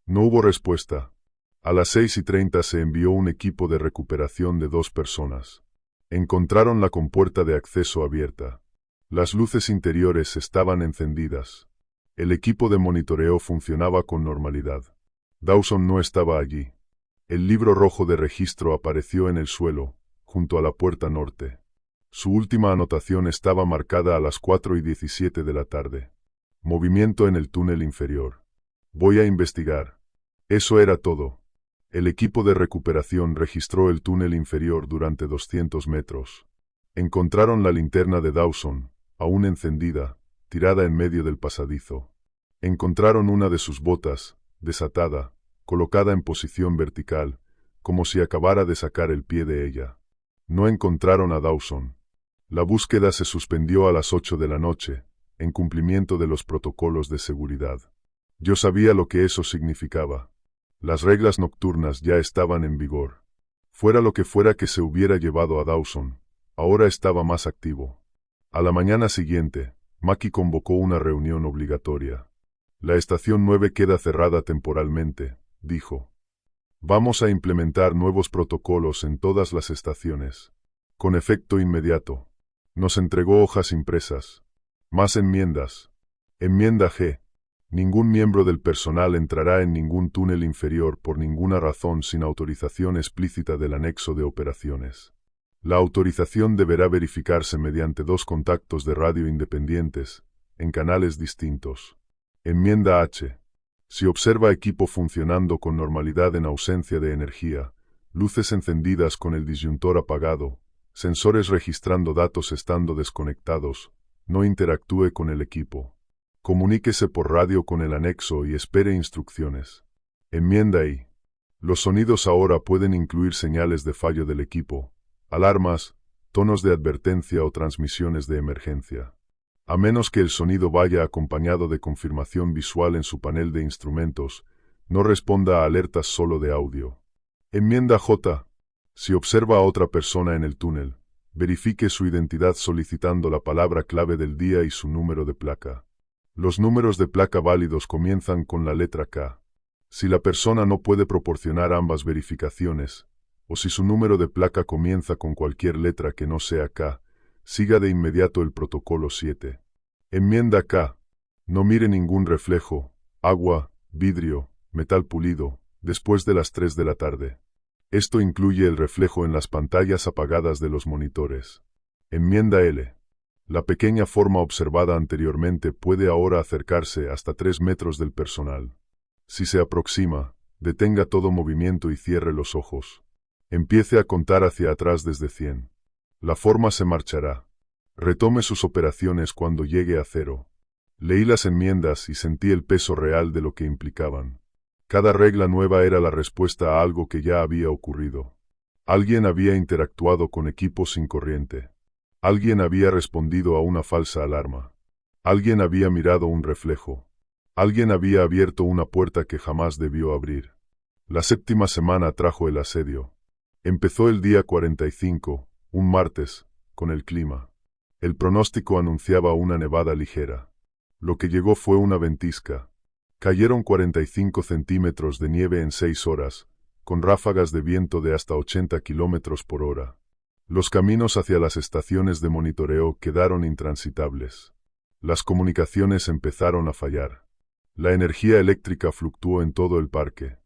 Speaker 1: No hubo respuesta. A las 6:30 se envió un equipo de recuperación de 2 personas. Encontraron la compuerta de acceso abierta. Las luces interiores estaban encendidas. El equipo de monitoreo funcionaba con normalidad. Dawson no estaba allí. El libro rojo de registro apareció en el suelo, junto a la puerta norte. Su última anotación estaba marcada a las 4:17 de la tarde. Movimiento en el túnel inferior. Voy a investigar. Eso era todo. El equipo de recuperación registró el túnel inferior durante 200 metros. Encontraron la linterna de Dawson, aún encendida, tirada en medio del pasadizo. Encontraron una de sus botas, desatada, colocada en posición vertical, como si acabara de sacar el pie de ella. No encontraron a Dawson. La búsqueda se suspendió a las 8 de la noche, en cumplimiento de los protocolos de seguridad. Yo sabía lo que eso significaba. Las reglas nocturnas ya estaban en vigor. Fuera lo que fuera que se hubiera llevado a Dawson, ahora estaba más activo. A la mañana siguiente, Maki convocó una reunión obligatoria. La estación 9 queda cerrada temporalmente, dijo. Vamos a implementar nuevos protocolos en todas las estaciones. Con efecto inmediato. Nos entregó hojas impresas. Más enmiendas. Enmienda G. Ningún miembro del personal entrará en ningún túnel inferior por ninguna razón sin autorización explícita del anexo de operaciones. La autorización deberá verificarse mediante 2 contactos de radio independientes, en canales distintos. Enmienda H. Si observa equipo funcionando con normalidad en ausencia de energía, luces encendidas con el disyuntor apagado, sensores registrando datos estando desconectados, no interactúe con el equipo. Comuníquese por radio con el anexo y espere instrucciones. Enmienda I. Los sonidos ahora pueden incluir señales de fallo del equipo, alarmas, tonos de advertencia o transmisiones de emergencia. A menos que el sonido vaya acompañado de confirmación visual en su panel de instrumentos, no responda a alertas solo de audio. Enmienda J. Si observa a otra persona en el túnel, verifique su identidad solicitando la palabra clave del día y su número de placa. Los números de placa válidos comienzan con la letra K. Si la persona no puede proporcionar ambas verificaciones, o si su número de placa comienza con cualquier letra que no sea K, siga de inmediato el protocolo 7. Enmienda K. No mire ningún reflejo, agua, vidrio, metal pulido, después de las 3 de la tarde. Esto incluye el reflejo en las pantallas apagadas de los monitores. Enmienda L. La pequeña forma observada anteriormente puede ahora acercarse hasta 3 metros del personal. Si se aproxima, detenga todo movimiento y cierre los ojos. Empiece a contar hacia atrás desde 100. La forma se marchará. Retome sus operaciones cuando llegue a 0. Leí las enmiendas y sentí el peso real de lo que implicaban. Cada regla nueva era la respuesta a algo que ya había ocurrido. Alguien había interactuado con equipos sin corriente. Alguien había respondido a una falsa alarma. Alguien había mirado un reflejo. Alguien había abierto una puerta que jamás debió abrir. La séptima semana trajo el asedio. Empezó el día 45, un martes, con el clima. El pronóstico anunciaba una nevada ligera. Lo que llegó fue una ventisca. Cayeron 45 centímetros de nieve en 6 horas, con ráfagas de viento de hasta 80 kilómetros por hora. Los caminos hacia las estaciones de monitoreo quedaron intransitables. Las comunicaciones empezaron a fallar. La energía eléctrica fluctuó en todo el parque.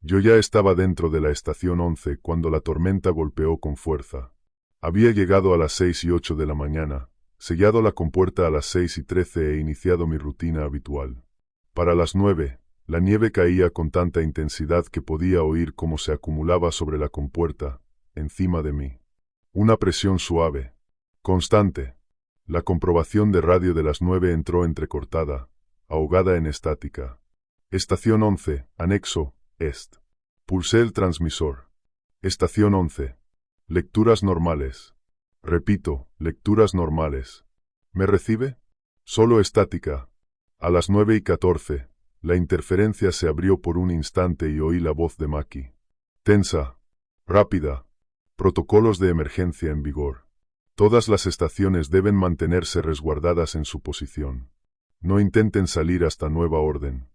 Speaker 1: Yo ya estaba dentro de la estación 11 cuando la tormenta golpeó con fuerza. Había llegado a las 6:08 de la mañana, sellado la compuerta a las 6:13 e iniciado mi rutina habitual. Para las 9, la nieve caía con tanta intensidad que podía oír cómo se acumulaba sobre la compuerta, encima de mí. Una presión suave, constante. La comprobación de radio de las 9 entró entrecortada, ahogada en estática. Estación 11, anexo, Est. Pulsé el transmisor. Estación 11. Lecturas normales. Repito, lecturas normales. ¿Me recibe? Solo estática. A las 9:14, la interferencia se abrió por un instante y oí la voz de Maki. Tensa. Rápida. Protocolos de emergencia en vigor. Todas las estaciones deben mantenerse resguardadas en su posición. No intenten salir hasta nueva orden.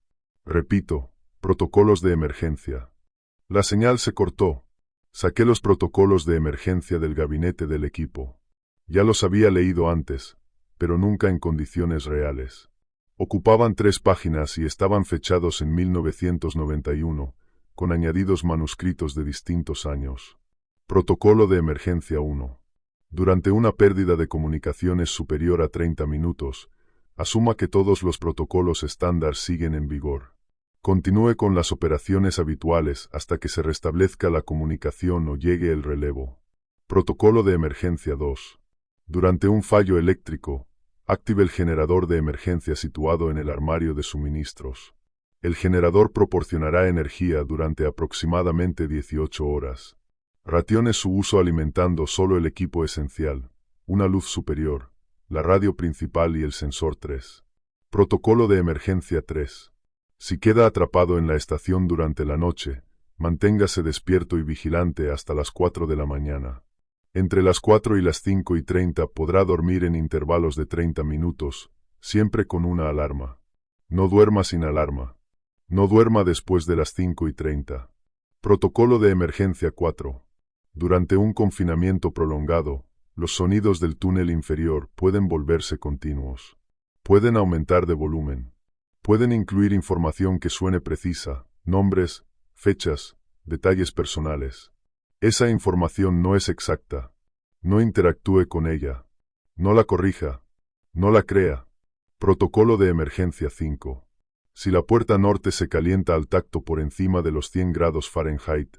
Speaker 1: Repito, protocolos de emergencia. La señal se cortó. Saqué los protocolos de emergencia del gabinete del equipo. Ya los había leído antes, pero nunca en condiciones reales. Ocupaban 3 páginas y estaban fechados en 1991, con añadidos manuscritos de distintos años. Protocolo de emergencia 1. Durante una pérdida de comunicaciones superior a 30 minutos, asuma que todos los protocolos estándar siguen en vigor. Continúe con las operaciones habituales hasta que se restablezca la comunicación o llegue el relevo. Protocolo de emergencia 2. Durante un fallo eléctrico, active el generador de emergencia situado en el armario de suministros. El generador proporcionará energía durante aproximadamente 18 horas. Ratione su uso alimentando solo el equipo esencial, una luz superior, la radio principal y el sensor 3. Protocolo de emergencia 3. Si queda atrapado en la estación durante la noche, manténgase despierto y vigilante hasta las 4 de la mañana. Entre las 4 y las 5:30 podrá dormir en intervalos de 30 minutos, siempre con una alarma. No duerma sin alarma. No duerma después de las 5:30. Protocolo de emergencia 4. Durante un confinamiento prolongado, los sonidos del túnel inferior pueden volverse continuos. Pueden aumentar de volumen. Pueden incluir información que suene precisa, nombres, fechas, detalles personales. Esa información no es exacta. No interactúe con ella. No la corrija. No la crea. Protocolo de emergencia 5. Si la puerta norte se calienta al tacto por encima de los 100 grados Fahrenheit,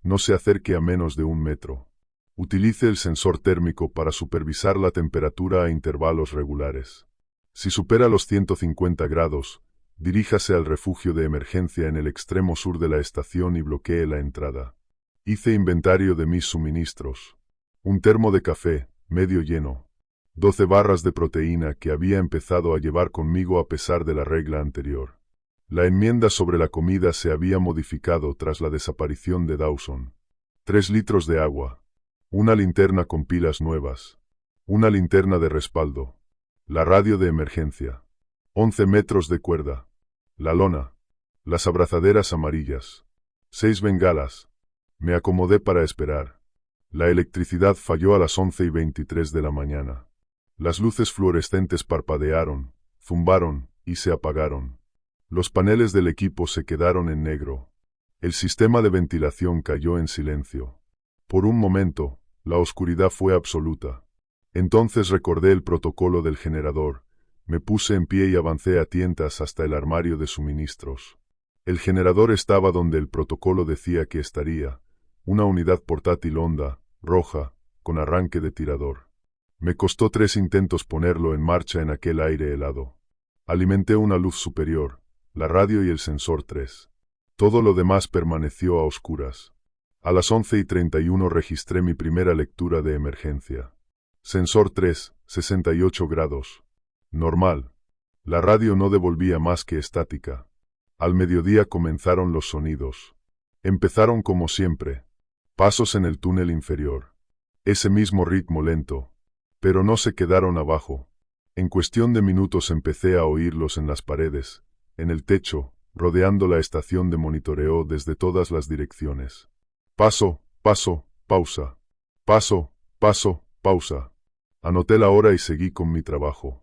Speaker 1: no se acerque a menos de 1 metro. Utilice el sensor térmico para supervisar la temperatura a intervalos regulares. Si supera los 150 grados, diríjase al refugio de emergencia en el extremo sur de la estación y bloquee la entrada. Hice inventario de mis suministros. Un termo de café, medio lleno. 12 barras de proteína que había empezado a llevar conmigo a pesar de la regla anterior. La enmienda sobre la comida se había modificado tras la desaparición de Dawson. 3 litros de agua. Una linterna con pilas nuevas. Una linterna de respaldo. La radio de emergencia. 11 metros de cuerda. La lona. Las abrazaderas amarillas. 6 bengalas. Me acomodé para esperar. La electricidad falló a las 11:23 de la mañana. Las luces fluorescentes parpadearon, zumbaron y se apagaron. Los paneles del equipo se quedaron en negro. El sistema de ventilación cayó en silencio. Por un momento, la oscuridad fue absoluta. Entonces recordé el protocolo del generador. Me puse en pie y avancé a tientas hasta el armario de suministros. El generador estaba donde el protocolo decía que estaría, una unidad portátil Honda, roja, con arranque de tirador. Me costó 3 intentos ponerlo en marcha en aquel aire helado. Alimenté una luz superior, la radio y el sensor 3. Todo lo demás permaneció a oscuras. A las 11:31 registré mi primera lectura de emergencia. Sensor 3, 68 grados. Normal. La radio no devolvía más que estática. Al mediodía comenzaron los sonidos. Empezaron como siempre. Pasos en el túnel inferior. Ese mismo ritmo lento. Pero no se quedaron abajo. En cuestión de minutos empecé a oírlos en las paredes, en el techo, rodeando la estación de monitoreo desde todas las direcciones. Paso, paso, pausa. Paso, paso, pausa. Anoté la hora y seguí con mi trabajo.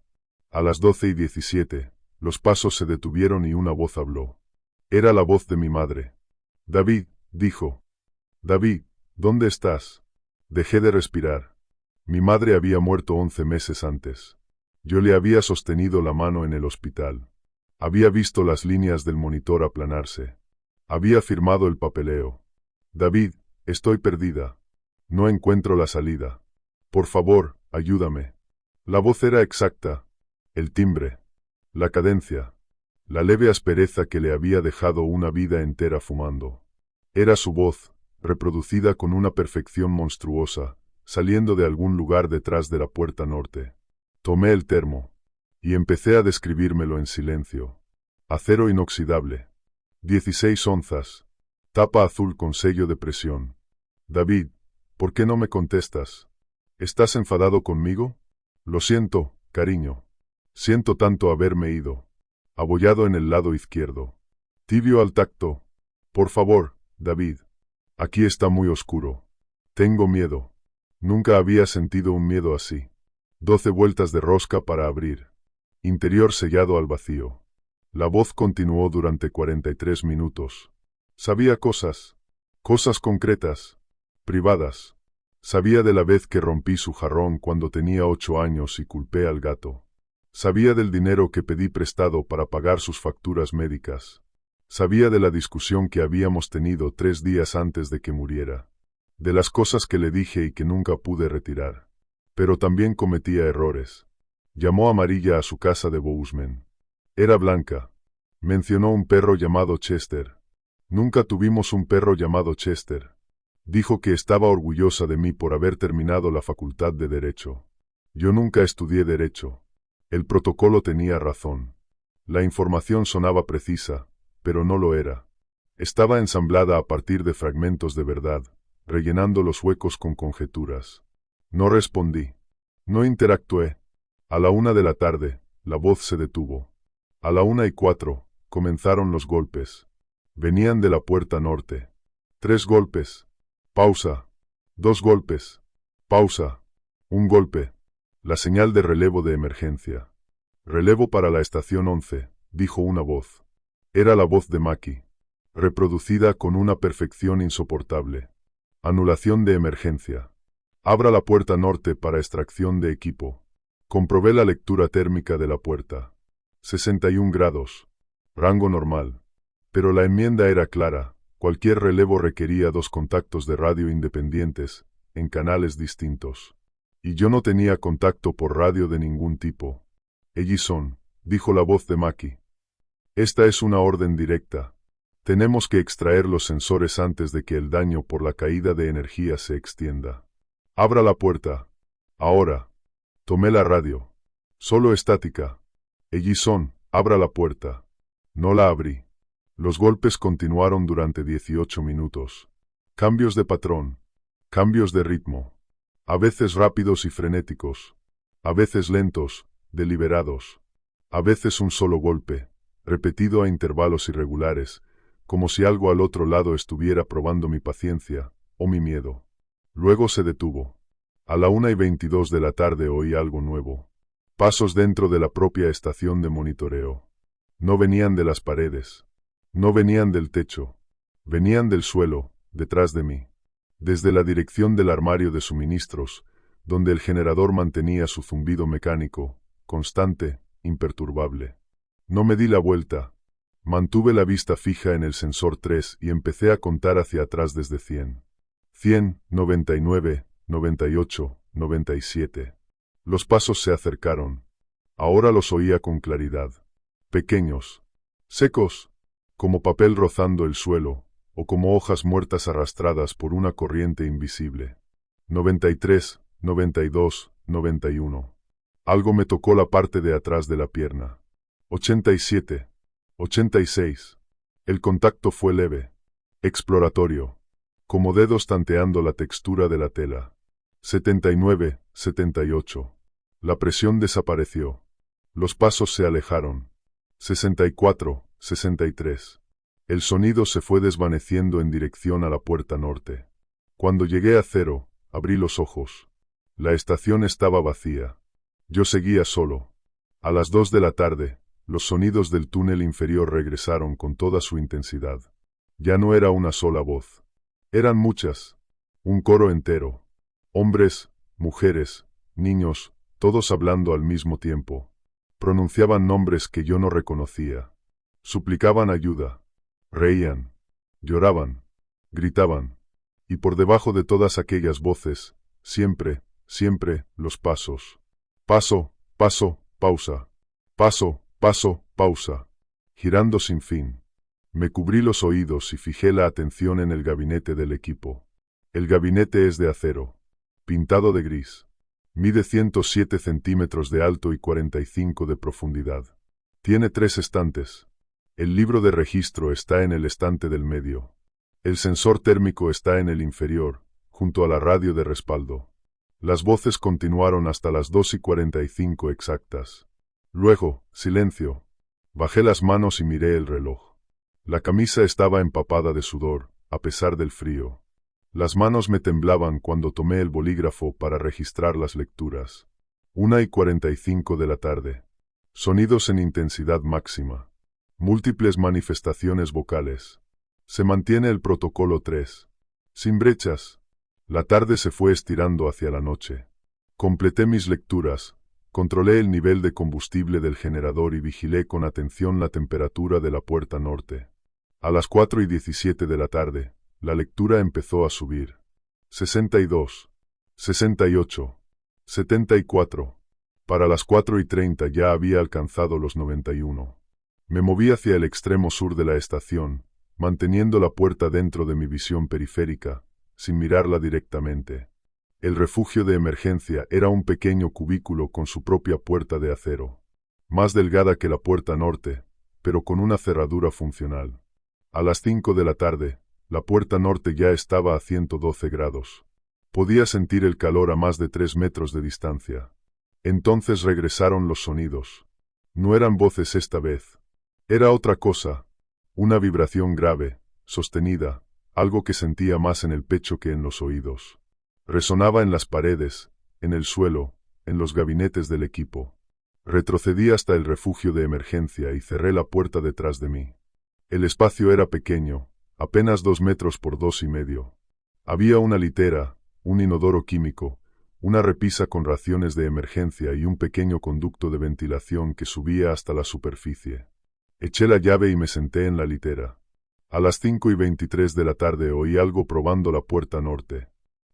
Speaker 1: A las 12:17, los pasos se detuvieron y una voz habló. Era la voz de mi madre. David, dijo. David, ¿dónde estás? Dejé de respirar. Mi madre había muerto 11 meses antes. Yo le había sostenido la mano en el hospital. Había visto las líneas del monitor aplanarse. Había firmado el papeleo. David, estoy perdida. No encuentro la salida. Por favor, ayúdame. La voz era exacta. El timbre. La cadencia. La leve aspereza que le había dejado una vida entera fumando. Era su voz, reproducida con una perfección monstruosa, saliendo de algún lugar detrás de la puerta norte. Tomé el termo. Y empecé a describírmelo en silencio. Acero inoxidable. 16 onzas. Tapa azul con sello de presión. David, ¿por qué no me contestas? ¿Estás enfadado conmigo? Lo siento, cariño. Siento tanto haberme ido. Abollado en el lado izquierdo. Tibio al tacto. Por favor, David. Aquí está muy oscuro. Tengo miedo. Nunca había sentido un miedo así. 12 vueltas de rosca para abrir. Interior sellado al vacío. La voz continuó durante 43 minutos. Sabía cosas. Cosas concretas. Privadas. Sabía de la vez que rompí su jarrón cuando tenía 8 años y culpé al gato. Sabía del dinero que pedí prestado para pagar sus facturas médicas. Sabía de la discusión que habíamos tenido 3 días antes de que muriera. De las cosas que le dije y que nunca pude retirar. Pero también cometía errores. Llamó amarilla a su casa de Bousman. Era blanca. Mencionó un perro llamado Chester. Nunca tuvimos un perro llamado Chester. Dijo que estaba orgullosa de mí por haber terminado la facultad de Derecho. Yo nunca estudié Derecho. El protocolo tenía razón. La información sonaba precisa, pero no lo era. Estaba ensamblada a partir de fragmentos de verdad, rellenando los huecos con conjeturas. No respondí. No interactué. A la 1 de la tarde, la voz se detuvo. A la 1:04, comenzaron los golpes. Venían de la puerta norte. 3 golpes. Pausa. 2 golpes. Pausa. 1 golpe. La señal de relevo de emergencia. Relevo para la estación 11, dijo una voz. Era la voz de Maki. Reproducida con una perfección insoportable. Anulación de emergencia. Abra la puerta norte para extracción de equipo. Comprobé la lectura térmica de la puerta. 61 grados. Rango normal. Pero la enmienda era clara. Cualquier relevo requería 2 contactos de radio independientes, en canales distintos. Y yo no tenía contacto por radio de ningún tipo. Ellison, dijo la voz de Maki. Esta es una orden directa. Tenemos que extraer los sensores antes de que el daño por la caída de energía se extienda. Abra la puerta. Ahora. Tomé la radio. Solo estática. Ellison, abra la puerta. No la abrí. Los golpes continuaron durante 18 minutos. Cambios de patrón. Cambios de ritmo. A veces rápidos y frenéticos. A veces lentos, deliberados. A veces un solo golpe, repetido a intervalos irregulares, como si algo al otro lado estuviera probando mi paciencia, o mi miedo. Luego se detuvo. A la 1:22 de la tarde oí algo nuevo. Pasos dentro de la propia estación de monitoreo. No venían de las paredes. No venían del techo. Venían del suelo, detrás de mí. Desde la dirección del armario de suministros, donde el generador mantenía su zumbido mecánico, constante, imperturbable. No me di la vuelta. Mantuve la vista fija en el sensor 3 y empecé a contar hacia atrás desde 100. 100, 99, 98, 97. Los pasos se acercaron. Ahora los oía con claridad. Pequeños. Secos. Como papel rozando el suelo, o como hojas muertas arrastradas por una corriente invisible. 93, 92, 91. Algo me tocó la parte de atrás de la pierna. 87. 86. El contacto fue leve, exploratorio, como dedos tanteando la textura de la tela. 79. 78. La presión desapareció. Los pasos se alejaron. 64. 63. El sonido se fue desvaneciendo en dirección a la puerta norte. Cuando llegué a cero, abrí los ojos. La estación estaba vacía. Yo seguía solo. A las 2 de la tarde, los sonidos del túnel inferior regresaron con toda su intensidad. Ya no era una sola voz. Eran muchas. Un coro entero. Hombres, mujeres, niños, todos hablando al mismo tiempo. Pronunciaban nombres que yo no reconocía. Suplicaban ayuda. Reían. Lloraban. Gritaban. Y por debajo de todas aquellas voces, siempre, siempre, los pasos. Paso, paso, pausa. Paso, paso, pausa. Girando sin fin. Me cubrí los oídos y fijé la atención en el gabinete del equipo. El gabinete es de acero, pintado de gris. Mide 107 centímetros de alto y 45 de profundidad. Tiene 3 estantes. El libro de registro está en el estante del medio. El sensor térmico está en el inferior, junto a la radio de respaldo. Las voces continuaron hasta las 2:45 exactas. Luego, silencio. Bajé las manos y miré el reloj. La camisa estaba empapada de sudor, a pesar del frío. Las manos me temblaban cuando tomé el bolígrafo para registrar las lecturas. 1:45 de la tarde. Sonidos en intensidad máxima. Múltiples manifestaciones vocales. Se mantiene el protocolo 3. Sin brechas. La tarde se fue estirando hacia la noche. Completé mis lecturas, controlé el nivel de combustible del generador y vigilé con atención la temperatura de la puerta norte. A las 4:17 de la tarde, la lectura empezó a subir. 62. 68. 74. Para las 4:30 ya había alcanzado los 91. Me moví hacia el extremo sur de la estación, manteniendo la puerta dentro de mi visión periférica, sin mirarla directamente. El refugio de emergencia era un pequeño cubículo con su propia puerta de acero, más delgada que la puerta norte, pero con una cerradura funcional. A las 5 de la tarde, la puerta norte ya estaba a 112 grados. Podía sentir el calor a más de 3 metros de distancia. Entonces regresaron los sonidos. No eran voces esta vez. Era otra cosa. Una vibración grave, sostenida, algo que sentía más en el pecho que en los oídos. Resonaba en las paredes, en el suelo, en los gabinetes del equipo. Retrocedí hasta el refugio de emergencia y cerré la puerta detrás de mí. El espacio era pequeño, apenas 2 metros por 2,5. Había una litera, un inodoro químico, una repisa con raciones de emergencia y un pequeño conducto de ventilación que subía hasta la superficie. Eché la llave y me senté en la litera. A las 5:23 de la tarde oí algo probando la puerta norte.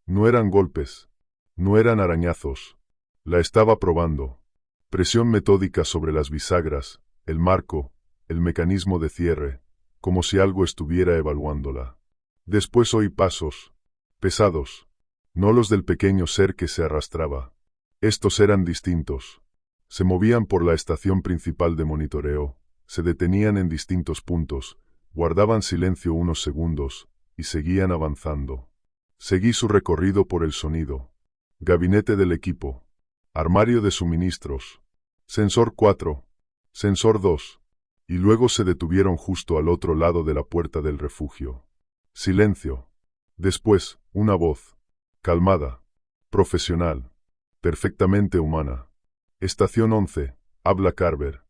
Speaker 1: No eran golpes. No eran arañazos. La estaba probando. Presión metódica sobre las bisagras, el marco, el mecanismo de cierre, como si algo estuviera evaluándola. Después oí pasos. Pesados. No los del pequeño ser que se arrastraba. Estos eran distintos. Se movían por la estación principal de monitoreo, se detenían en distintos puntos, guardaban silencio unos segundos, y seguían avanzando. Seguí su recorrido por el sonido. Gabinete del equipo. Armario de suministros. Sensor 4. Sensor 2. Y luego se detuvieron justo al otro lado de la puerta del refugio. Silencio. Después, una voz. Calmada. Profesional. Perfectamente humana. Estación 11. Habla Carver.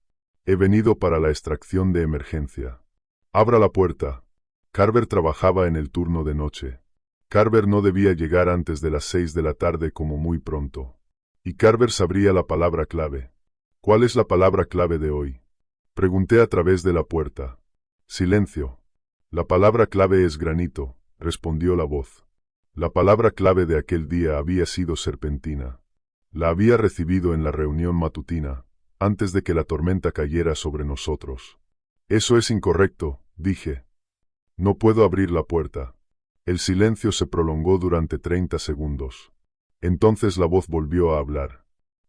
Speaker 1: He venido para la extracción de emergencia. Abra la puerta. Carver trabajaba en el turno de noche. Carver no debía llegar antes de las 6 de la tarde como muy pronto. Y Carver sabría la palabra clave. ¿Cuál es la palabra clave de hoy? Pregunté a través de la puerta. Silencio. La palabra clave es granito, respondió la voz. La palabra clave de aquel día había sido serpentina. La había recibido en la reunión matutina, antes de que la tormenta cayera sobre nosotros. Eso es incorrecto, dije. No puedo abrir la puerta. El silencio se prolongó durante 30 segundos. Entonces la voz volvió a hablar.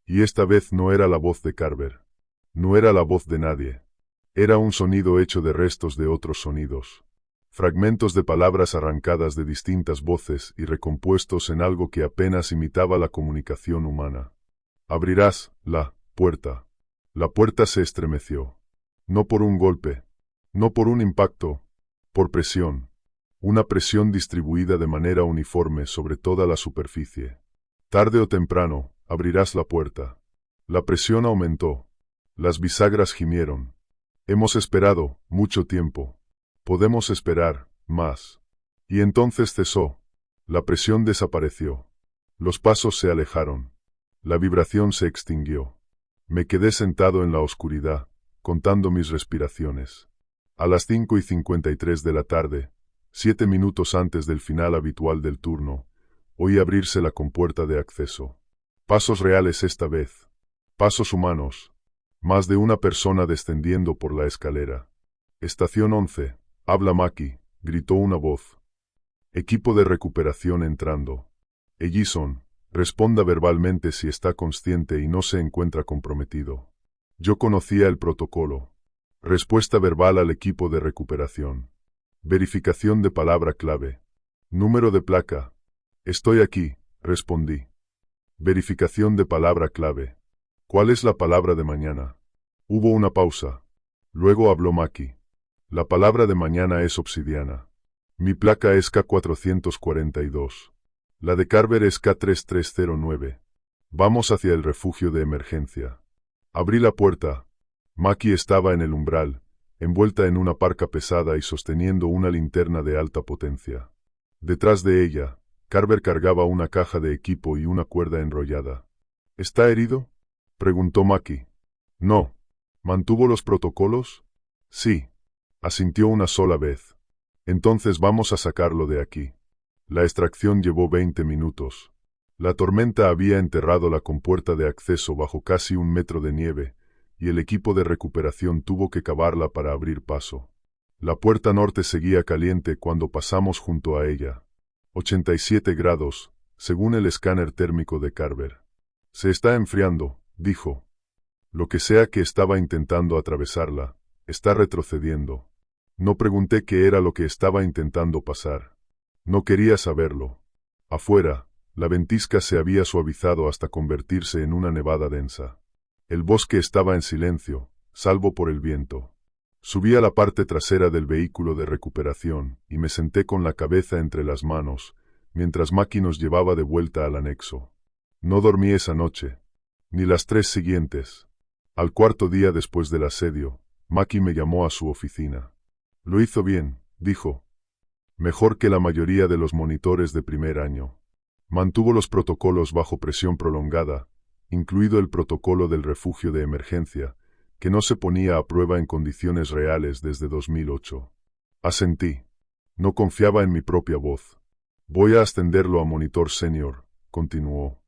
Speaker 1: Y esta vez no era la voz de Carver. No era la voz de nadie. Era un sonido hecho de restos de otros sonidos. Fragmentos de palabras arrancadas de distintas voces y recompuestos en algo que apenas imitaba la comunicación humana. Abrirás la puerta. La puerta se estremeció. No por un golpe, no por un impacto, por presión. Una presión distribuida de manera uniforme sobre toda la superficie. Tarde o temprano, abrirás la puerta. La presión aumentó. Las bisagras gimieron. Hemos esperado mucho tiempo. Podemos esperar más. Y entonces cesó. La presión desapareció. Los pasos se alejaron. La vibración se extinguió. Me quedé sentado en la oscuridad, contando mis respiraciones. A las 5:53 de la tarde, 7 minutos antes del final habitual del turno, oí abrirse la compuerta de acceso. Pasos reales esta vez. Pasos humanos. Más de una persona descendiendo por la escalera. Estación 11. Habla Maki, gritó una voz. Equipo de recuperación entrando. Ellison, responda verbalmente si está consciente y no se encuentra comprometido. Yo conocía el protocolo. Respuesta verbal al equipo de recuperación. Verificación de palabra clave. Número de placa. Estoy aquí, respondí. Verificación de palabra clave. ¿Cuál es la palabra de mañana? Hubo una pausa. Luego habló Maki. La palabra de mañana es obsidiana. Mi placa es K442. La de Carver es K3309. Vamos hacia el refugio de emergencia. Abrí la puerta. Maki estaba en el umbral, envuelta en una parca pesada y sosteniendo una linterna de alta potencia. Detrás de ella, Carver cargaba una caja de equipo y una cuerda enrollada. ¿Está herido?, preguntó Maki. No. ¿Mantuvo los protocolos? Sí. Asintió una sola vez. Entonces vamos a sacarlo de aquí. La extracción llevó 20 minutos. La tormenta había enterrado la compuerta de acceso bajo casi 1 metro de nieve, y el equipo de recuperación tuvo que cavarla para abrir paso. La puerta norte seguía caliente cuando pasamos junto a ella. 87 grados, según el escáner térmico de Carver. Se está enfriando, dijo. Lo que sea que estaba intentando atravesarla, está retrocediendo. No pregunté qué era lo que estaba intentando pasar. No quería saberlo. Afuera, la ventisca se había suavizado hasta convertirse en una nevada densa. El bosque estaba en silencio, salvo por el viento. Subí a la parte trasera del vehículo de recuperación y me senté con la cabeza entre las manos, mientras Maki nos llevaba de vuelta al anexo. No dormí esa noche, ni las 3 siguientes. Al 4.º día después del asedio, Maki me llamó a su oficina. Lo hizo bien, dijo. Mejor que la mayoría de los monitores de primer año. Mantuvo los protocolos bajo presión prolongada, incluido el protocolo del refugio de emergencia, que no se ponía a prueba en condiciones reales desde 2008. Asentí. No confiaba en mi propia voz. Voy a ascenderlo a monitor senior, continuó.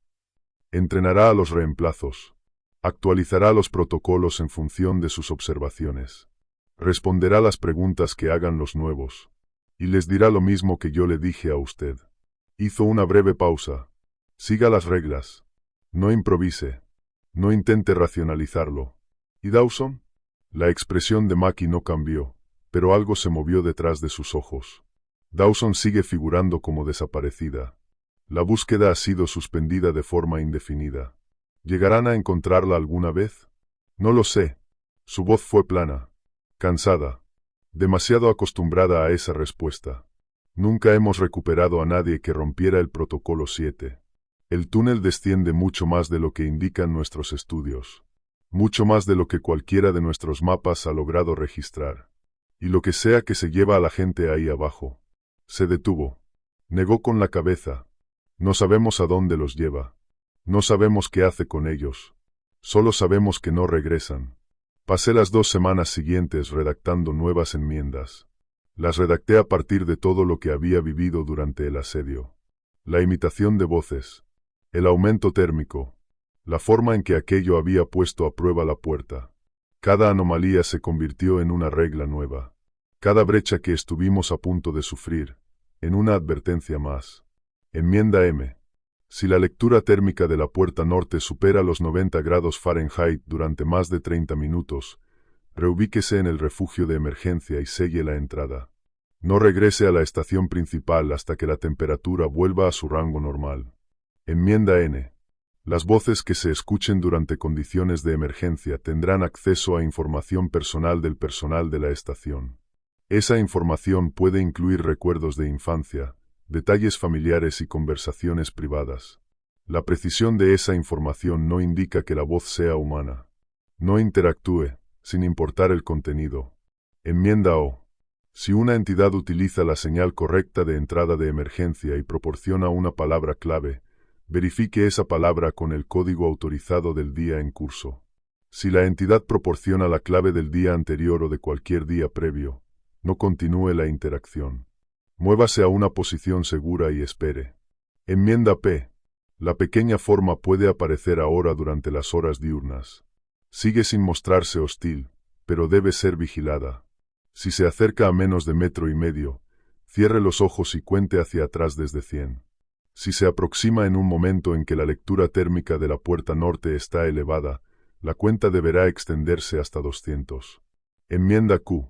Speaker 1: Entrenará a los reemplazos. Actualizará los protocolos en función de sus observaciones. Responderá las preguntas que hagan los nuevos. Y les dirá lo mismo que yo le dije a usted. Hizo una breve pausa. Siga las reglas. No improvise. No intente racionalizarlo. ¿Y Dawson? La expresión de Maki no cambió, pero algo se movió detrás de sus ojos. Dawson sigue figurando como desaparecida. La búsqueda ha sido suspendida de forma indefinida. ¿Llegarán a encontrarla alguna vez? No lo sé. Su voz fue plana, cansada, demasiado acostumbrada a esa respuesta. Nunca hemos recuperado a nadie que rompiera el protocolo 7. El túnel desciende mucho más de lo que indican nuestros estudios. Mucho más de lo que cualquiera de nuestros mapas ha logrado registrar. Y lo que sea que se lleva a la gente ahí abajo. Se detuvo. Negó con la cabeza. No sabemos a dónde los lleva. No sabemos qué hace con ellos. Solo sabemos que no regresan. Pasé las 2 semanas siguientes redactando nuevas enmiendas. Las redacté a partir de todo lo que había vivido durante el asedio. La imitación de voces. El aumento térmico. La forma en que aquello había puesto a prueba la puerta. Cada anomalía se convirtió en una regla nueva. Cada brecha que estuvimos a punto de sufrir, en una advertencia más. Enmienda M. Si la lectura térmica de la puerta norte supera los 90 grados Fahrenheit durante más de 30 minutos, reubíquese en el refugio de emergencia y selle la entrada. No regrese a la estación principal hasta que la temperatura vuelva a su rango normal. Enmienda N. Las voces que se escuchen durante condiciones de emergencia tendrán acceso a información personal del personal de la estación. Esa información puede incluir recuerdos de infancia, detalles familiares y conversaciones privadas. La precisión de esa información no indica que la voz sea humana. No interactúe, sin importar el contenido. Enmienda O. Si una entidad utiliza la señal correcta de entrada de emergencia y proporciona una palabra clave, verifique esa palabra con el código autorizado del día en curso. Si la entidad proporciona la clave del día anterior o de cualquier día previo, no continúe la interacción. Muévase a una posición segura y espere. Enmienda P. La pequeña forma puede aparecer ahora durante las horas diurnas. Sigue sin mostrarse hostil, pero debe ser vigilada. Si se acerca a menos de 1,5 metros, cierre los ojos y cuente hacia atrás desde 100. Si se aproxima en un momento en que la lectura térmica de la puerta norte está elevada, la cuenta deberá extenderse hasta 200. Enmienda Q.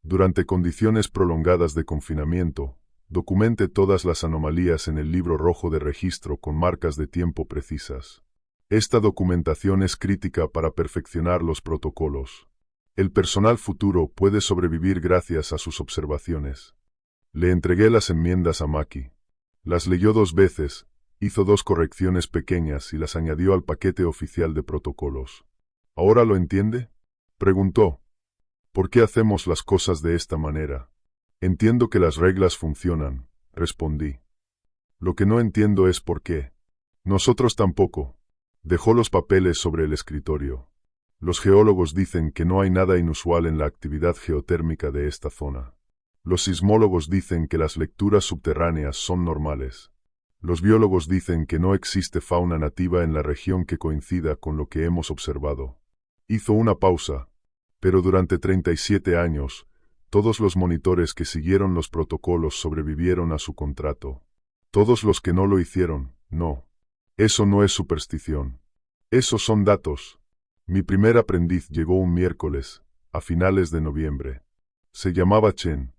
Speaker 1: Durante condiciones prolongadas de confinamiento, documente todas las anomalías en el libro rojo de registro con marcas de tiempo precisas. Esta documentación es crítica para perfeccionar los protocolos. El personal futuro puede sobrevivir gracias a sus observaciones. Le entregué las enmiendas a Maki. Las leyó 2 veces, hizo 2 correcciones pequeñas y las añadió al paquete oficial de protocolos. ¿Ahora lo entiende?, preguntó. ¿Por qué hacemos las cosas de esta manera? Entiendo que las reglas funcionan, respondí. Lo que no entiendo es por qué. Nosotros tampoco. Dejó los papeles sobre el escritorio. Los geólogos dicen que no hay nada inusual en la actividad geotérmica de esta zona. Los sismólogos dicen que las lecturas subterráneas son normales. Los biólogos dicen que no existe fauna nativa en la región que coincida con lo que hemos observado. Hizo una pausa, pero durante 37 años, todos los monitores que siguieron los protocolos sobrevivieron a su contrato. Todos los que no lo hicieron, no. Eso no es superstición. Esos son datos. Mi primer aprendiz llegó un miércoles, a finales de noviembre. Se llamaba Chen.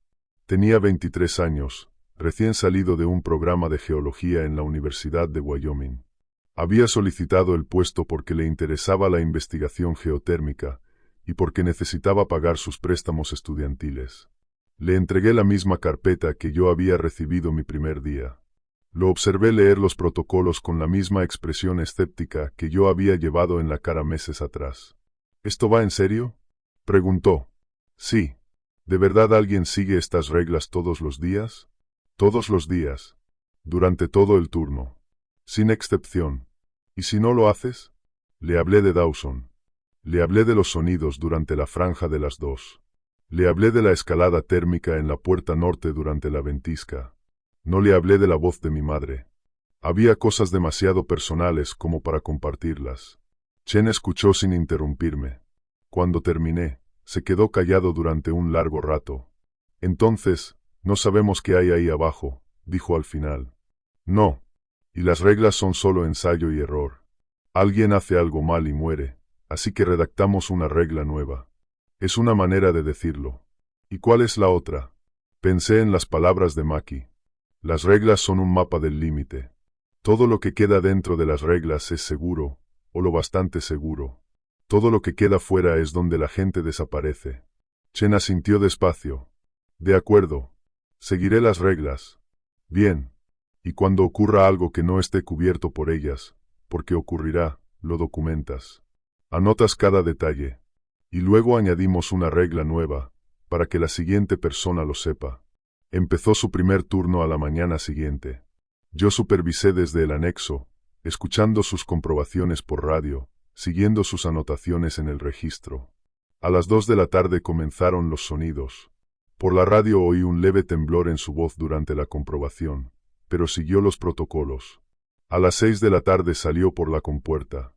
Speaker 1: Tenía 23 años, recién salido de un programa de geología en la Universidad de Wyoming. Había solicitado el puesto porque le interesaba la investigación geotérmica y porque necesitaba pagar sus préstamos estudiantiles. Le entregué la misma carpeta que yo había recibido mi primer día. Lo observé leer los protocolos con la misma expresión escéptica que yo había llevado en la cara meses atrás. ¿Esto va en serio?, preguntó. Sí. ¿De verdad alguien sigue estas reglas todos los días? Todos los días. Durante todo el turno. Sin excepción. ¿Y si no lo haces? Le hablé de Dawson. Le hablé de los sonidos durante la franja de las 2. Le hablé de la escalada térmica en la puerta norte durante la ventisca. No le hablé de la voz de mi madre. Había cosas demasiado personales como para compartirlas. Chen escuchó sin interrumpirme. Cuando terminé, se quedó callado durante un largo rato. Entonces, no sabemos qué hay ahí abajo, dijo al final. No. Y las reglas son solo ensayo y error. Alguien hace algo mal y muere, así que redactamos una regla nueva. Es una manera de decirlo. ¿Y cuál es la otra? Pensé en las palabras de Maki. Las reglas son un mapa del límite. Todo lo que queda dentro de las reglas es seguro, o lo bastante seguro. Todo lo que queda fuera es donde la gente desaparece. Chen asintió despacio. De acuerdo. Seguiré las reglas. Bien. Y cuando ocurra algo que no esté cubierto por ellas, porque ocurrirá, lo documentas. Anotas cada detalle. Y luego añadimos una regla nueva, para que la siguiente persona lo sepa. Empezó su primer turno a la mañana siguiente. Yo supervisé desde el anexo, escuchando sus comprobaciones por radio, siguiendo sus anotaciones en el registro. A las 2 de la tarde comenzaron los sonidos. Por la radio oí un leve temblor en su voz durante la comprobación, pero siguió los protocolos. A las 6 de la tarde salió por la compuerta.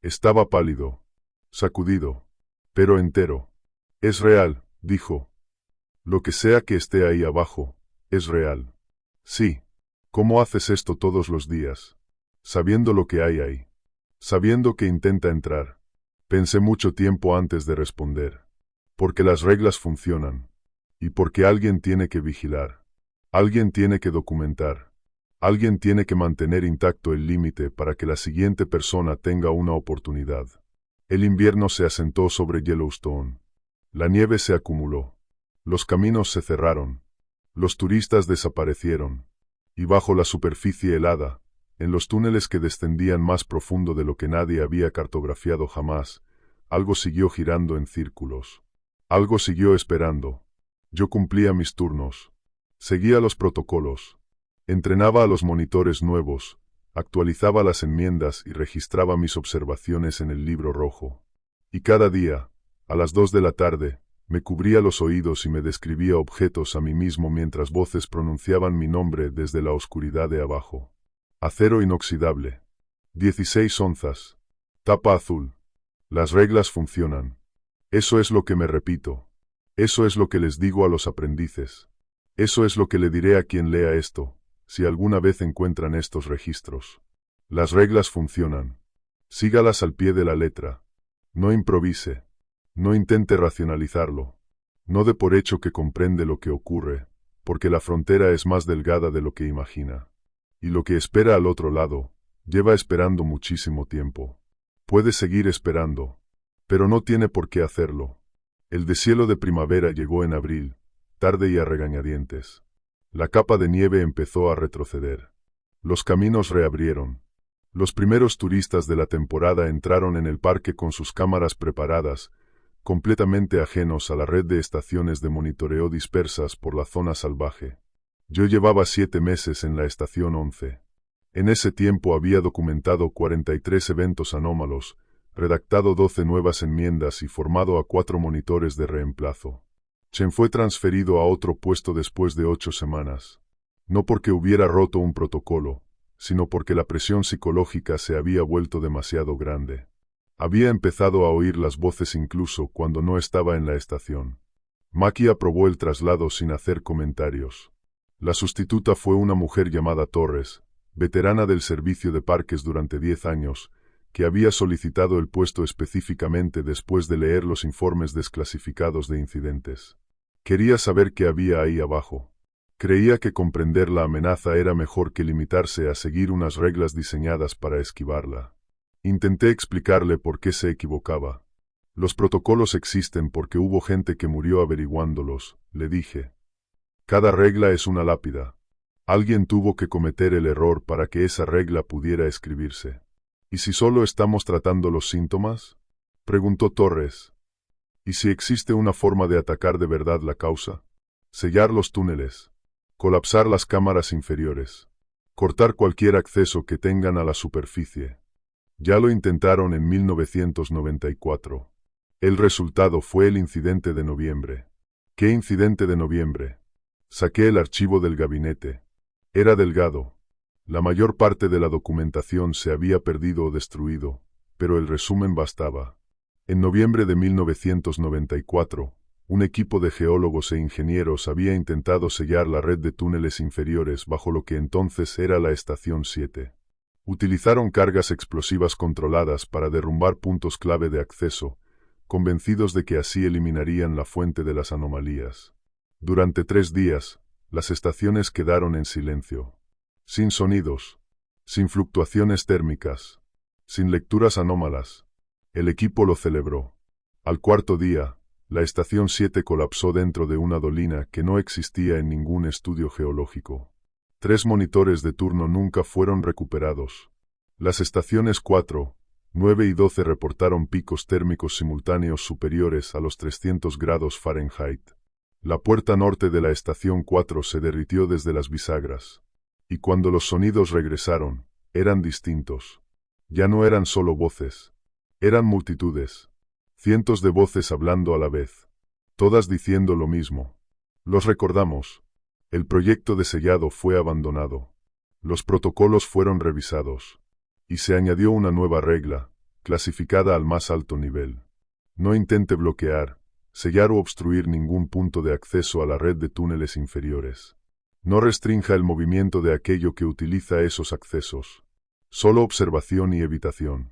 Speaker 1: Estaba pálido, sacudido, pero entero. Es real, dijo. Lo que sea que esté ahí abajo, es real. Sí. ¿Cómo haces esto todos los días? sabiendo lo que hay ahí, sabiendo que intenta entrar. Pensé mucho tiempo antes de responder. Porque las reglas funcionan. Y porque alguien tiene que vigilar. Alguien tiene que documentar. Alguien tiene que mantener intacto el límite para que la siguiente persona tenga una oportunidad. El invierno se asentó sobre Yellowstone. La nieve se acumuló. Los caminos se cerraron. Los turistas desaparecieron. Y bajo la superficie helada, en los túneles que descendían más profundo de lo que nadie había cartografiado jamás, algo siguió girando en círculos. Algo siguió esperando. Yo cumplía mis turnos. Seguía los protocolos. Entrenaba a los monitores nuevos, actualizaba las enmiendas y registraba mis observaciones en el libro rojo. Y cada día, a las 2 de la tarde, me cubría los oídos y me describía objetos a mí mismo mientras voces pronunciaban mi nombre desde la oscuridad de abajo. Acero inoxidable. 16 onzas. Tapa azul. Las reglas funcionan. Eso es lo que me repito. Eso es lo que les digo a los aprendices. Eso es lo que le diré a quien lea esto, si alguna vez encuentran estos registros. Las reglas funcionan. Sígalas al pie de la letra. No improvise. No intente racionalizarlo. No dé por hecho que comprende lo que ocurre, porque la frontera es más delgada de lo que imagina. Y lo que espera al otro lado, lleva esperando muchísimo tiempo. Puede seguir esperando, pero no tiene por qué hacerlo. El deshielo de primavera llegó en abril, tarde y a regañadientes. La capa de nieve empezó a retroceder. Los caminos reabrieron. Los primeros turistas de la temporada entraron en el parque con sus cámaras preparadas, completamente ajenos a la red de estaciones de monitoreo dispersas por la zona salvaje. Yo llevaba 7 meses en la estación 11. En ese tiempo había documentado 43 eventos anómalos, redactado 12 nuevas enmiendas y formado a 4 monitores de reemplazo. Chen fue transferido a otro puesto después de 8 semanas. No porque hubiera roto un protocolo, sino porque la presión psicológica se había vuelto demasiado grande. Había empezado a oír las voces incluso cuando no estaba en la estación. Maki aprobó el traslado sin hacer comentarios. La sustituta fue una mujer llamada Torres, veterana del servicio de parques durante 10 años, que había solicitado el puesto específicamente después de leer los informes desclasificados de incidentes. Quería saber qué había ahí abajo. Creía que comprender la amenaza era mejor que limitarse a seguir unas reglas diseñadas para esquivarla. Intenté explicarle por qué se equivocaba. Los protocolos existen porque hubo gente que murió averiguándolos, le dije. Cada regla es una lápida. Alguien tuvo que cometer el error para que esa regla pudiera escribirse. ¿Y si solo estamos tratando los síntomas?, preguntó Torres. ¿Y si existe una forma de atacar de verdad la causa? Sellar los túneles. Colapsar las cámaras inferiores. Cortar cualquier acceso que tengan a la superficie. Ya lo intentaron en 1994. El resultado fue el incidente de noviembre. ¿Qué incidente de noviembre? Saqué el archivo del gabinete. Era delgado. La mayor parte de la documentación se había perdido o destruido, pero el resumen bastaba. En noviembre de 1994, un equipo de geólogos e ingenieros había intentado sellar la red de túneles inferiores bajo lo que entonces era la Estación 7. Utilizaron cargas explosivas controladas para derrumbar puntos clave de acceso, convencidos de que así eliminarían la fuente de las anomalías. Durante 3 días, las estaciones quedaron en silencio. Sin sonidos, sin fluctuaciones térmicas, sin lecturas anómalas. El equipo lo celebró. Al 4.º día, la Estación 7 colapsó dentro de una dolina que no existía en ningún estudio geológico. 3 monitores de turno nunca fueron recuperados. Las estaciones 4, 9 y 12 reportaron picos térmicos simultáneos superiores a los 300 grados Fahrenheit. La puerta norte de la Estación 4 se derritió desde las bisagras. Y cuando los sonidos regresaron, eran distintos. Ya no eran solo voces. Eran multitudes. Cientos de voces hablando a la vez. Todas diciendo lo mismo. Los recordamos. El proyecto de sellado fue abandonado. Los protocolos fueron revisados. Y se añadió una nueva regla, clasificada al más alto nivel. No intente bloquear, sellar o obstruir ningún punto de acceso a la red de túneles inferiores. No restrinja el movimiento de aquello que utiliza esos accesos. Solo observación y evitación.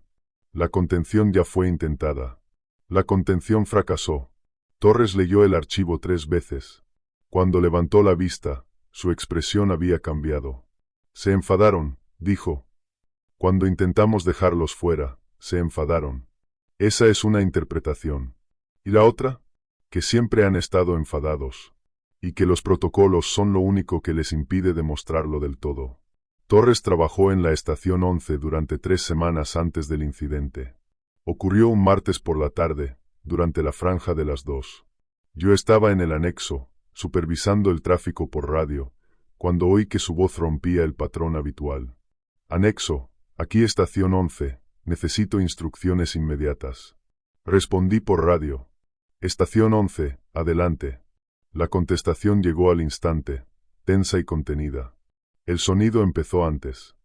Speaker 1: La contención ya fue intentada. La contención fracasó. Torres leyó el archivo 3 veces. Cuando levantó la vista, su expresión había cambiado. Se enfadaron, dijo. Cuando intentamos dejarlos fuera, se enfadaron. Esa es una interpretación. ¿Y la otra? Que siempre han estado enfadados. Y que los protocolos son lo único que les impide demostrarlo del todo. Torres trabajó en la estación 11 durante 3 semanas antes del incidente. Ocurrió un martes por la tarde, durante la franja de las 2. Yo estaba en el anexo, supervisando el tráfico por radio, cuando oí que su voz rompía el patrón habitual. Anexo, aquí estación 11, necesito instrucciones inmediatas. Respondí por radio. Estación 11, adelante. La contestación llegó al instante, tensa y contenida. El sonido empezó antes.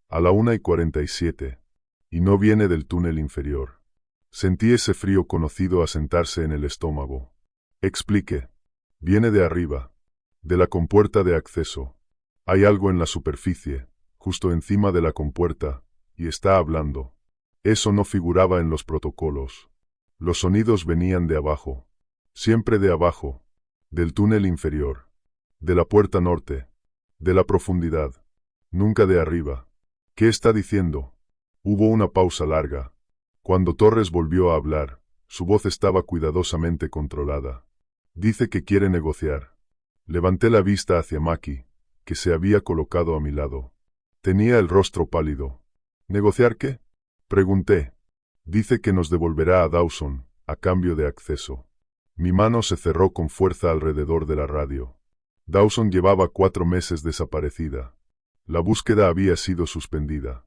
Speaker 1: A la 1:47. Y no viene del túnel inferior. Sentí ese frío conocido asentarse en el estómago. Explique. Viene de arriba. De la compuerta de acceso. Hay algo en la superficie, justo encima de la compuerta, y está hablando. Eso no figuraba en los protocolos. Los sonidos venían de abajo. Siempre de abajo. Del túnel inferior. De la puerta norte. De la profundidad. Nunca de arriba. ¿Qué está diciendo? Hubo una pausa larga. Cuando Torres volvió a hablar, su voz estaba cuidadosamente controlada. Dice que quiere negociar. Levanté la vista hacia Maki, que se había colocado a mi lado. Tenía el rostro pálido. ¿Negociar qué? Pregunté. Dice que nos devolverá a Dawson, a cambio de acceso. Mi mano se cerró con fuerza alrededor de la radio. Dawson llevaba 4 meses desaparecida. La búsqueda había sido suspendida.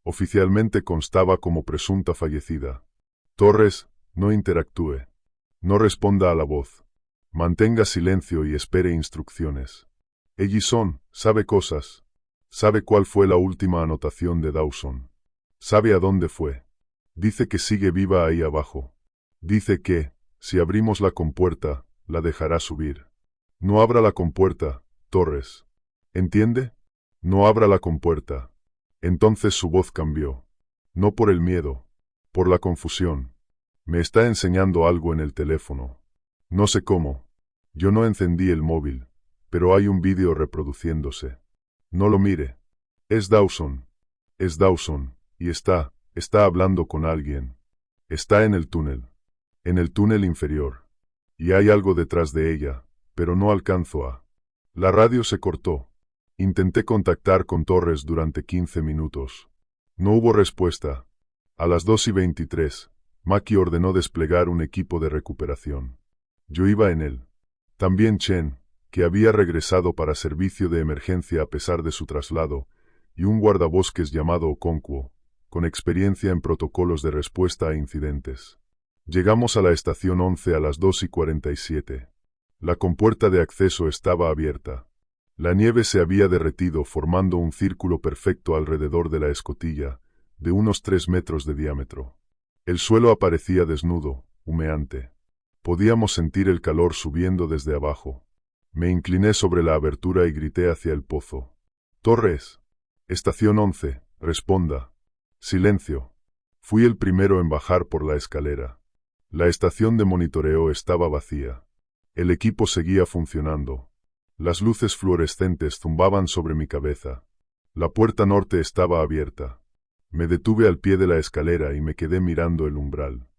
Speaker 1: Oficialmente constaba como presunta fallecida. Torres, no interactúe. No responda a la voz. Mantenga silencio y espere instrucciones. Ellison sabe cosas. Sabe cuál fue la última anotación de Dawson. Sabe a dónde fue. Dice que sigue viva ahí abajo. Dice que, si abrimos la compuerta, la dejará subir. No abra la compuerta, Torres. ¿Entiende? No abra la compuerta. Entonces su voz cambió. No por el miedo, por la confusión. Me está enseñando algo en el teléfono. No sé cómo. Yo no encendí el móvil, pero hay un vídeo reproduciéndose. No lo mire. Es Dawson. Es Dawson, y está hablando con alguien. Está en el túnel. En el túnel inferior. Y hay algo detrás de ella, pero no alcanzo a... La radio se cortó. Intenté contactar con Torres durante 15 minutos. No hubo respuesta. A las 2:23, Maki ordenó desplegar un equipo de recuperación. Yo iba en él. También Chen, que había regresado para servicio de emergencia a pesar de su traslado, y un guardabosques llamado Okonkwo, con experiencia en protocolos de respuesta a incidentes. Llegamos a la estación 11 a las 2:47. La compuerta de acceso estaba abierta. La nieve se había derretido formando un círculo perfecto alrededor de la escotilla, de unos 3 metros de diámetro. El suelo aparecía desnudo, humeante. Podíamos sentir el calor subiendo desde abajo. Me incliné sobre la abertura y grité hacia el pozo. Torres. Estación 11, responda. Silencio. Fui el primero en bajar por la escalera. La estación de monitoreo estaba vacía. El equipo seguía funcionando. Las luces fluorescentes zumbaban sobre mi cabeza. La puerta norte estaba abierta. Me detuve al pie de la escalera y me quedé mirando el umbral.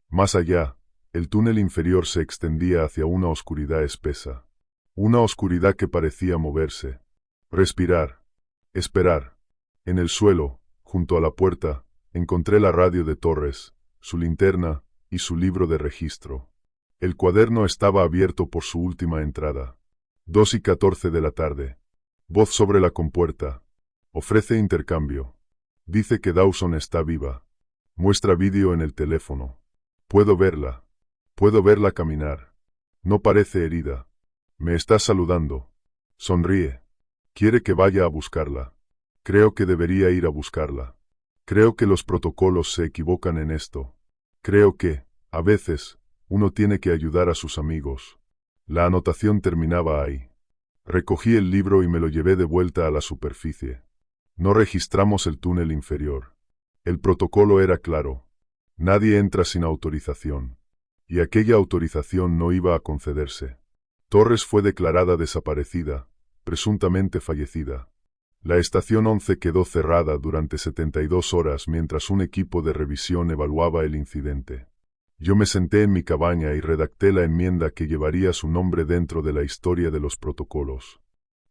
Speaker 1: Más allá, el túnel inferior se extendía hacia una oscuridad espesa. Una oscuridad que parecía moverse. Respirar. Esperar. En el suelo, junto a la puerta, encontré la radio de Torres, su linterna y su libro de registro. El cuaderno estaba abierto por su última entrada. 2:14 de la tarde. Voz sobre la compuerta. Ofrece intercambio. Dice que Dawson está viva. Muestra vídeo en el teléfono. Puedo verla. Puedo verla caminar. No parece herida. Me está saludando. Sonríe. Quiere que vaya a buscarla. Creo que debería ir a buscarla. Creo que los protocolos se equivocan en esto. Creo que, a veces, uno tiene que ayudar a sus amigos. La anotación terminaba ahí. Recogí el libro y me lo llevé de vuelta a la superficie. No registramos el túnel inferior. El protocolo era claro. Nadie entra sin autorización. Y aquella autorización no iba a concederse. Torres fue declarada desaparecida, presuntamente fallecida. La estación 11 quedó cerrada durante 72 horas mientras un equipo de revisión evaluaba el incidente. Yo me senté en mi cabaña y redacté la enmienda que llevaría su nombre dentro de la historia de los protocolos.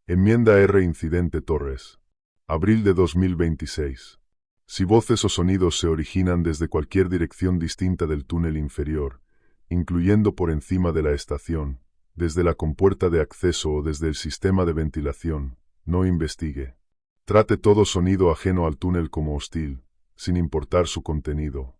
Speaker 1: Enmienda R. Incidente Torres. Abril de 2026. Si voces o sonidos se originan desde cualquier dirección distinta del túnel inferior, incluyendo por encima de la estación, desde la compuerta de acceso o desde el sistema de ventilación, no investigue. Trate todo sonido ajeno al túnel como hostil, sin importar su contenido.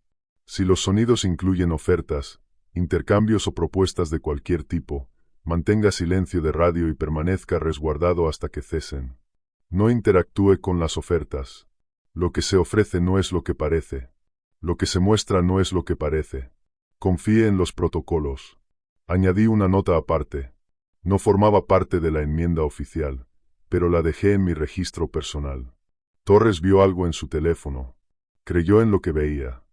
Speaker 1: Si los sonidos incluyen ofertas, intercambios o propuestas de cualquier tipo, mantenga silencio de radio y permanezca resguardado hasta que cesen. No interactúe con las ofertas. Lo que se ofrece no es lo que parece. Lo que se muestra no es lo que parece. Confíe en los protocolos. Añadí una nota aparte. No formaba parte de la enmienda oficial, pero la dejé en mi registro personal. Torres vio algo en su teléfono. Creyó en lo que veía.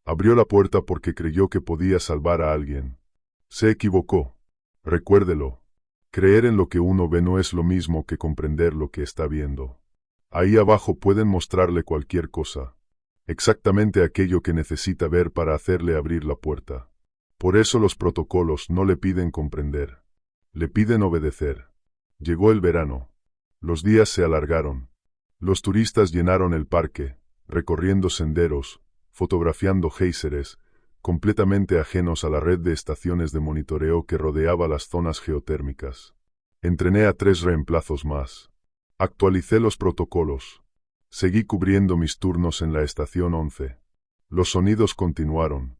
Speaker 1: Abrió la puerta porque creyó que podía salvar a alguien. Se equivocó. Recuérdelo. Creer en lo que uno ve no es lo mismo que comprender lo que está viendo. Ahí abajo pueden mostrarle cualquier cosa. Exactamente aquello que necesita ver para hacerle abrir la puerta. Por eso los protocolos no le piden comprender. Le piden obedecer. Llegó el verano. Los días se alargaron. Los turistas llenaron el parque, recorriendo senderos, fotografiando géiseres, completamente ajenos a la red de estaciones de monitoreo que rodeaba las zonas geotérmicas. Entrené a 3 reemplazos más. Actualicé los protocolos. Seguí cubriendo mis turnos en la estación 11. Los sonidos continuaron.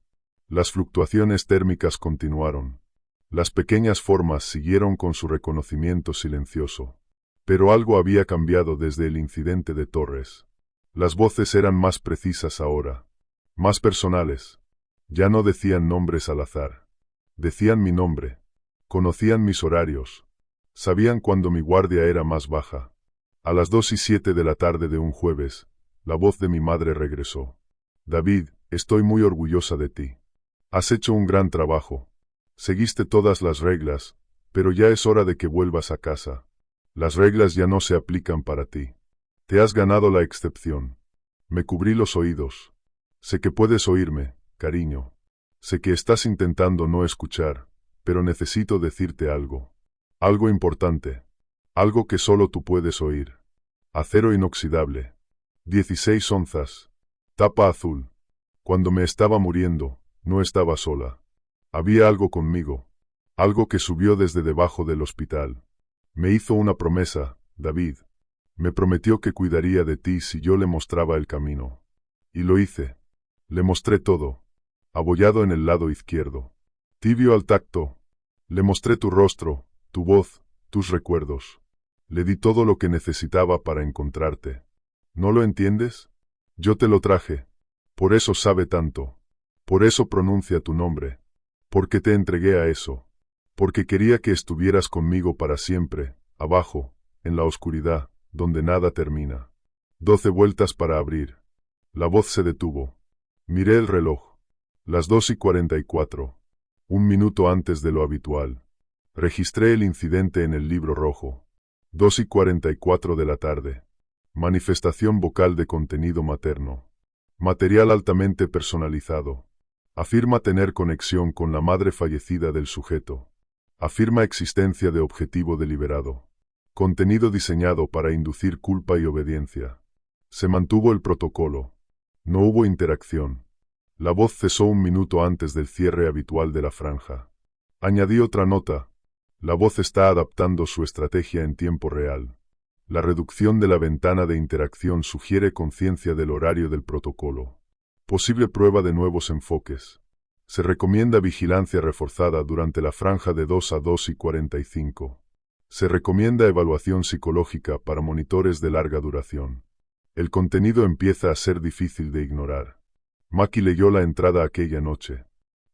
Speaker 1: Las fluctuaciones térmicas continuaron. Las pequeñas formas siguieron con su reconocimiento silencioso. Pero algo había cambiado desde el incidente de Torres. Las voces eran más precisas ahora. Más personales. Ya no decían nombres al azar. Decían mi nombre. Conocían mis horarios. Sabían cuándo mi guardia era más baja. A las 2:07 de la tarde de un jueves, la voz de mi madre regresó. David, estoy muy orgullosa de ti. Has hecho un gran trabajo. Seguiste todas las reglas, pero ya es hora de que vuelvas a casa. Las reglas ya no se aplican para ti. Te has ganado la excepción. Me cubrí los oídos. Sé que puedes oírme, cariño. Sé que estás intentando no escuchar, pero necesito decirte algo. Algo importante. Algo que solo tú puedes oír. Acero inoxidable. 16 onzas. Tapa azul. Cuando me estaba muriendo, no estaba sola. Había algo conmigo. Algo que subió desde debajo del hospital. Me hizo una promesa, David. Me prometió que cuidaría de ti si yo le mostraba el camino. Y lo hice. Le mostré todo. Abollado en el lado izquierdo. Tibio al tacto. Le mostré tu rostro, tu voz, tus recuerdos. Le di todo lo que necesitaba para encontrarte. ¿No lo entiendes? Yo te lo traje. Por eso sabe tanto. Por eso pronuncia tu nombre. Porque te entregué a eso. Porque quería que estuvieras conmigo para siempre, abajo, en la oscuridad, donde nada termina. 12 vueltas para abrir. La voz se detuvo. Miré el reloj. Las 2:44. Un minuto antes de lo habitual. Registré el incidente en el libro rojo. 2:44 de la tarde. Manifestación vocal de contenido materno. Material altamente personalizado. Afirma tener conexión con la madre fallecida del sujeto. Afirma existencia de objetivo deliberado. Contenido diseñado para inducir culpa y obediencia. Se mantuvo el protocolo. No hubo interacción. La voz cesó un minuto antes del cierre habitual de la franja. Añadí otra nota. La voz está adaptando su estrategia en tiempo real. La reducción de la ventana de interacción sugiere conciencia del horario del protocolo. Posible prueba de nuevos enfoques. Se recomienda vigilancia reforzada durante la franja de 2 a 2:45. Se recomienda evaluación psicológica para monitores de larga duración. El contenido empieza a ser difícil de ignorar. Maki leyó la entrada aquella noche.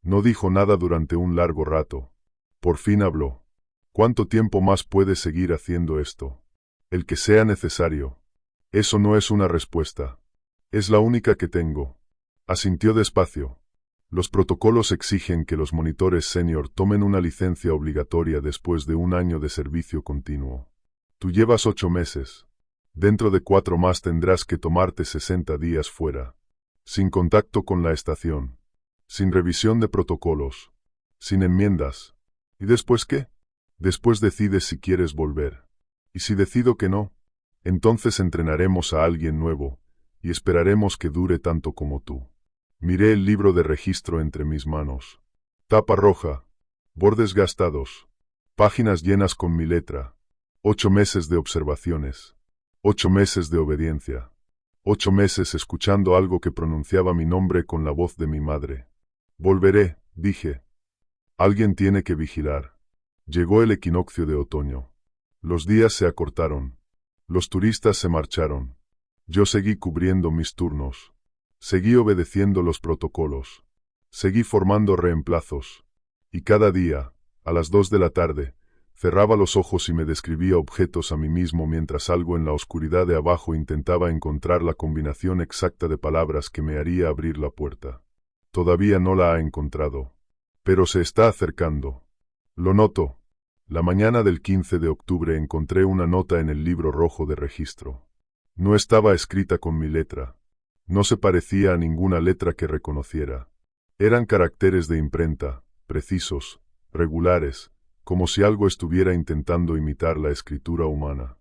Speaker 1: No dijo nada durante un largo rato. Por fin habló. ¿Cuánto tiempo más puedes seguir haciendo esto? El que sea necesario. Eso no es una respuesta. Es la única que tengo. Asintió despacio. Los protocolos exigen que los monitores senior tomen una licencia obligatoria después de un año de servicio continuo. Tú llevas 8 meses. Dentro de 4 más tendrás que tomarte 60 días fuera. Sin contacto con la estación. Sin revisión de protocolos. Sin enmiendas. ¿Y después qué? Después decides si quieres volver. Y si decido que no, entonces entrenaremos a alguien nuevo, y esperaremos que dure tanto como tú. Miré el libro de registro entre mis manos. Tapa roja. Bordes gastados. Páginas llenas con mi letra. 8 meses de observaciones. 8 meses de obediencia. 8 meses escuchando algo que pronunciaba mi nombre con la voz de mi madre. Volveré, dije. Alguien tiene que vigilar. Llegó el equinoccio de otoño. Los días se acortaron. Los turistas se marcharon. Yo seguí cubriendo mis turnos. Seguí obedeciendo los protocolos. Seguí formando reemplazos. Y cada día, a las 2 de la tarde, cerraba los ojos y me describía objetos a mí mismo mientras algo en la oscuridad de abajo intentaba encontrar la combinación exacta de palabras que me haría abrir la puerta. Todavía no la ha encontrado. Pero se está acercando. Lo noto. La mañana del 15 de octubre encontré una nota en el libro rojo de registro. No estaba escrita con mi letra. No se parecía a ninguna letra que reconociera. Eran caracteres de imprenta, precisos, regulares, como si algo estuviera intentando imitar la escritura humana.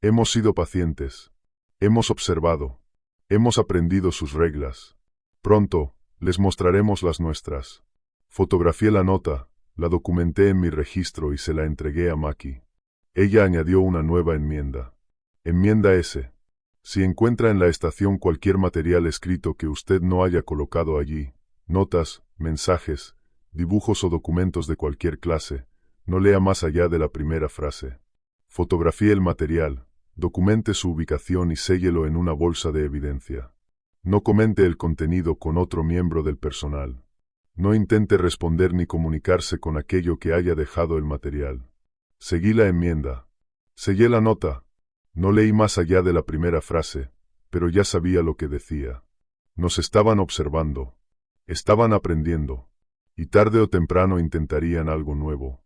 Speaker 1: Hemos sido pacientes. Hemos observado. Hemos aprendido sus reglas. Pronto, les mostraremos las nuestras. Fotografié la nota, la documenté en mi registro y se la entregué a Maki. Ella añadió una nueva enmienda. Enmienda S. Si encuentra en la estación cualquier material escrito que usted no haya colocado allí, notas, mensajes, dibujos o documentos de cualquier clase, no lea más allá de la primera frase. Fotografíe el material, documente su ubicación y séllelo en una bolsa de evidencia. No comente el contenido con otro miembro del personal. No intente responder ni comunicarse con aquello que haya dejado el material. Seguí la enmienda. Sellé la nota. No leí más allá de la primera frase, pero ya sabía lo que decía. Nos estaban observando. Estaban aprendiendo. Y tarde o temprano intentarían algo nuevo.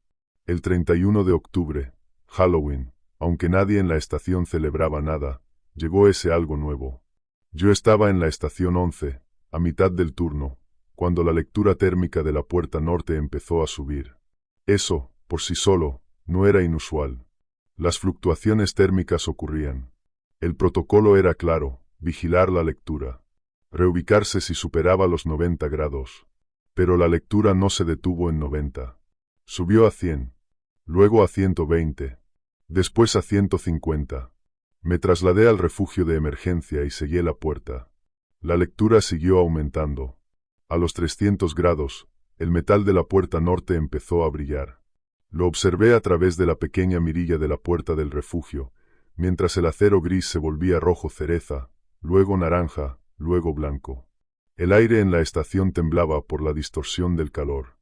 Speaker 1: El 31 de octubre, Halloween, aunque nadie en la estación celebraba nada, llegó ese algo nuevo. Yo estaba en la estación 11, a mitad del turno, cuando la lectura térmica de la puerta norte empezó a subir. Eso, por sí solo, no era inusual. Las fluctuaciones térmicas ocurrían. El protocolo era claro, vigilar la lectura. Reubicarse si superaba los 90 grados. Pero la lectura no se detuvo en 90. Subió a 100. Luego a 120. Después a 150. Me trasladé al refugio de emergencia y sellé la puerta. La lectura siguió aumentando. A los 300 grados, el metal de la puerta norte empezó a brillar. Lo observé a través de la pequeña mirilla de la puerta del refugio, mientras el acero gris se volvía rojo cereza, luego naranja, luego blanco. El aire en la estación temblaba por la distorsión del calor.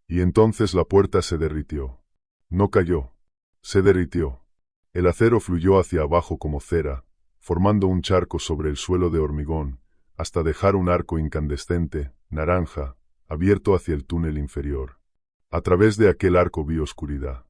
Speaker 1: Y entonces la puerta se derritió. No cayó. Se derritió. El acero fluyó hacia abajo como cera, formando un charco sobre el suelo de hormigón, hasta dejar un arco incandescente, naranja, abierto hacia el túnel inferior. A través de aquel arco vi oscuridad.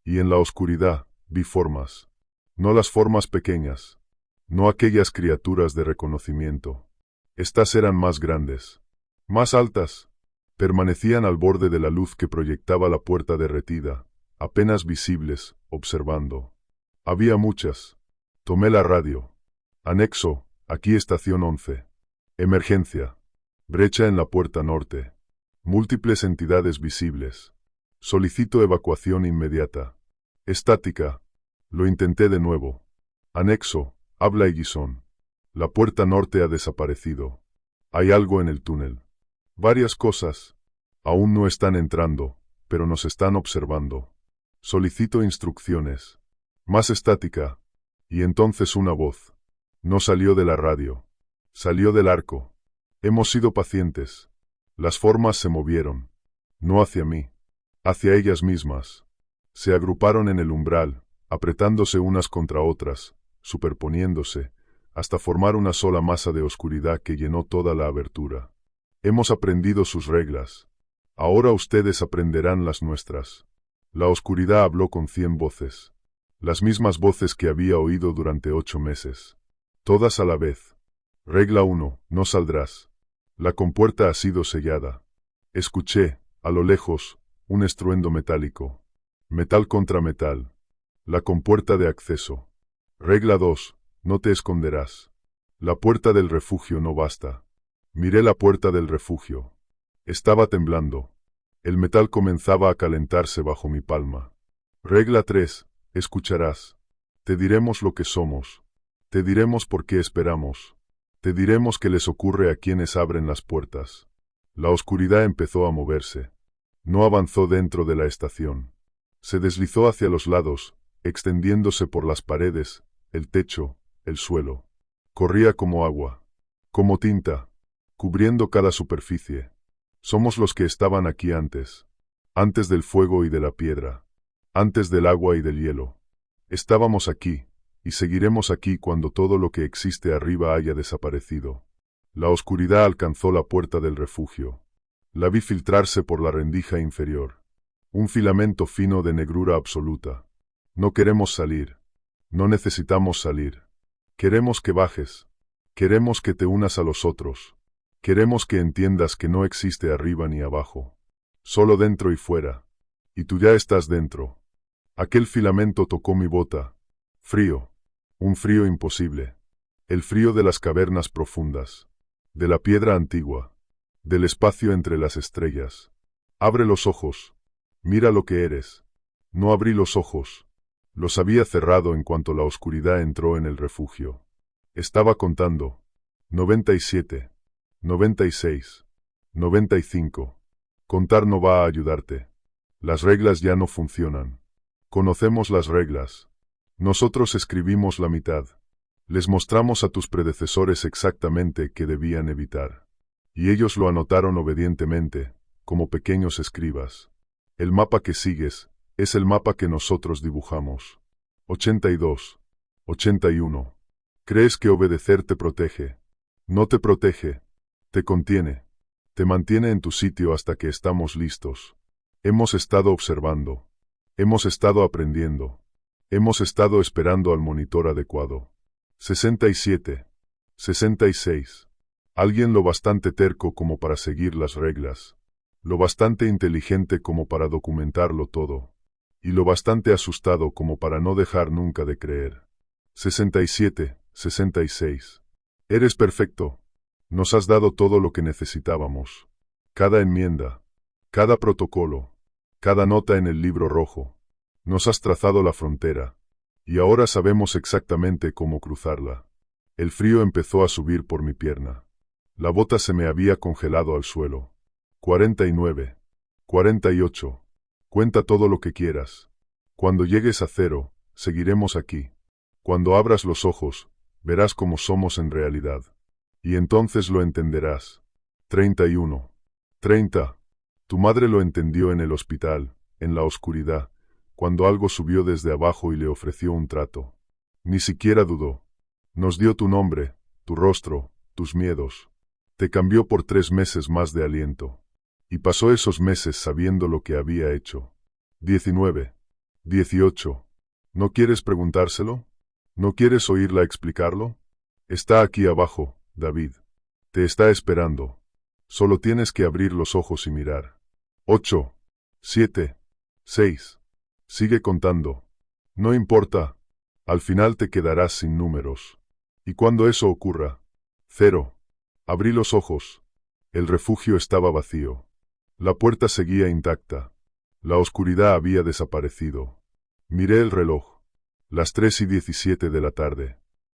Speaker 1: Y en la oscuridad vi formas. No las formas pequeñas. No aquellas criaturas de reconocimiento. Estas eran más grandes. Más altas. Permanecían al borde de la luz que proyectaba la puerta derretida, apenas visibles, observando. Había muchas. Tomé la radio. Anexo, aquí estación 11. Emergencia. Brecha en la puerta norte. Múltiples entidades visibles. Solicito evacuación inmediata. Estática. Lo intenté de nuevo. Anexo, habla Eguizón. La puerta norte ha desaparecido. Hay algo en el túnel. Varias cosas. Aún no están entrando, pero nos están observando. Solicito instrucciones. Más estática. Y entonces una voz. No salió de la radio. Salió del arco. Hemos sido pacientes. Las formas se movieron. No hacia mí. Hacia ellas mismas. Se agruparon en el umbral, apretándose unas contra otras, superponiéndose, hasta formar una sola masa de oscuridad que llenó toda la abertura. Hemos aprendido sus reglas. Ahora ustedes aprenderán las nuestras. La oscuridad habló con 100 voces. Las mismas voces que había oído durante 8 meses. Todas a la vez. Regla 1. No saldrás. La compuerta ha sido sellada. Escuché, a lo lejos, un estruendo metálico. Metal contra metal. La compuerta de acceso. Regla 2. No te esconderás. La puerta del refugio no basta. Miré la puerta del refugio. Estaba temblando. El metal comenzaba a calentarse bajo mi palma. Regla 3. Escucharás. Te diremos lo que somos. Te diremos por qué esperamos. Te diremos qué les ocurre a quienes abren las puertas. La oscuridad empezó a moverse. No avanzó dentro de la estación. Se deslizó hacia los lados, extendiéndose por las paredes, el techo, el suelo. Corría como agua, como tinta, cubriendo cada superficie. Somos los que estaban aquí antes del fuego y de la piedra, antes del agua y del hielo. Estábamos aquí, y seguiremos aquí cuando todo lo que existe arriba haya desaparecido. La oscuridad alcanzó la puerta del refugio. La vi filtrarse por la rendija inferior. Un filamento fino de negrura absoluta. No queremos salir. No necesitamos salir. Queremos que bajes. Queremos que te unas a los otros. Queremos que entiendas que no existe arriba ni abajo. Solo dentro y fuera. Y tú ya estás dentro. Aquel filamento tocó mi bota. Frío. Un frío imposible. El frío de las cavernas profundas. De la piedra antigua. Del espacio entre las estrellas. Abre los ojos. Mira lo que eres. No abrí los ojos. Los había cerrado en cuanto la oscuridad entró en el refugio. Estaba contando. 97. 96. 95. Contar no va a ayudarte. Las reglas ya no funcionan. Conocemos las reglas. Nosotros escribimos la mitad. Les mostramos a tus predecesores exactamente qué debían evitar. Y ellos lo anotaron obedientemente, como pequeños escribas. El mapa que sigues es el mapa que nosotros dibujamos. 82. 81. ¿Crees que obedecer te protege? No te protege. Te contiene. Te mantiene en tu sitio hasta que estamos listos. Hemos estado observando. Hemos estado aprendiendo. Hemos estado esperando al monitor adecuado. 67. 66. Alguien lo bastante terco como para seguir las reglas. Lo bastante inteligente como para documentarlo todo. Y lo bastante asustado como para no dejar nunca de creer. 67. 66. Eres perfecto. Nos has dado todo lo que necesitábamos. Cada enmienda. Cada protocolo. Cada nota en el libro rojo. Nos has trazado la frontera. Y ahora sabemos exactamente cómo cruzarla. El frío empezó a subir por mi pierna. La bota se me había congelado al suelo. 49. 48. Cuenta todo lo que quieras. Cuando llegues a 0, seguiremos aquí. Cuando abras los ojos, verás cómo somos en realidad. Y entonces lo entenderás. 31. 30. Tu madre lo entendió en el hospital, en la oscuridad, cuando algo subió desde abajo y le ofreció un trato. Ni siquiera dudó. Nos dio tu nombre, tu rostro, tus miedos. Te cambió por 3 meses más de aliento. Y pasó esos meses sabiendo lo que había hecho. 19. 18. ¿No quieres preguntárselo? ¿No quieres oírla explicarlo? Está aquí abajo, David. Te está esperando. Solo tienes que abrir los ojos y mirar. 8. 7. 6. Sigue contando. No importa. Al final te quedarás sin números. Y cuando eso ocurra. 0. Abrí los ojos. El refugio estaba vacío. La puerta seguía intacta. La oscuridad había desaparecido. Miré el reloj. Las 3:17 de la tarde.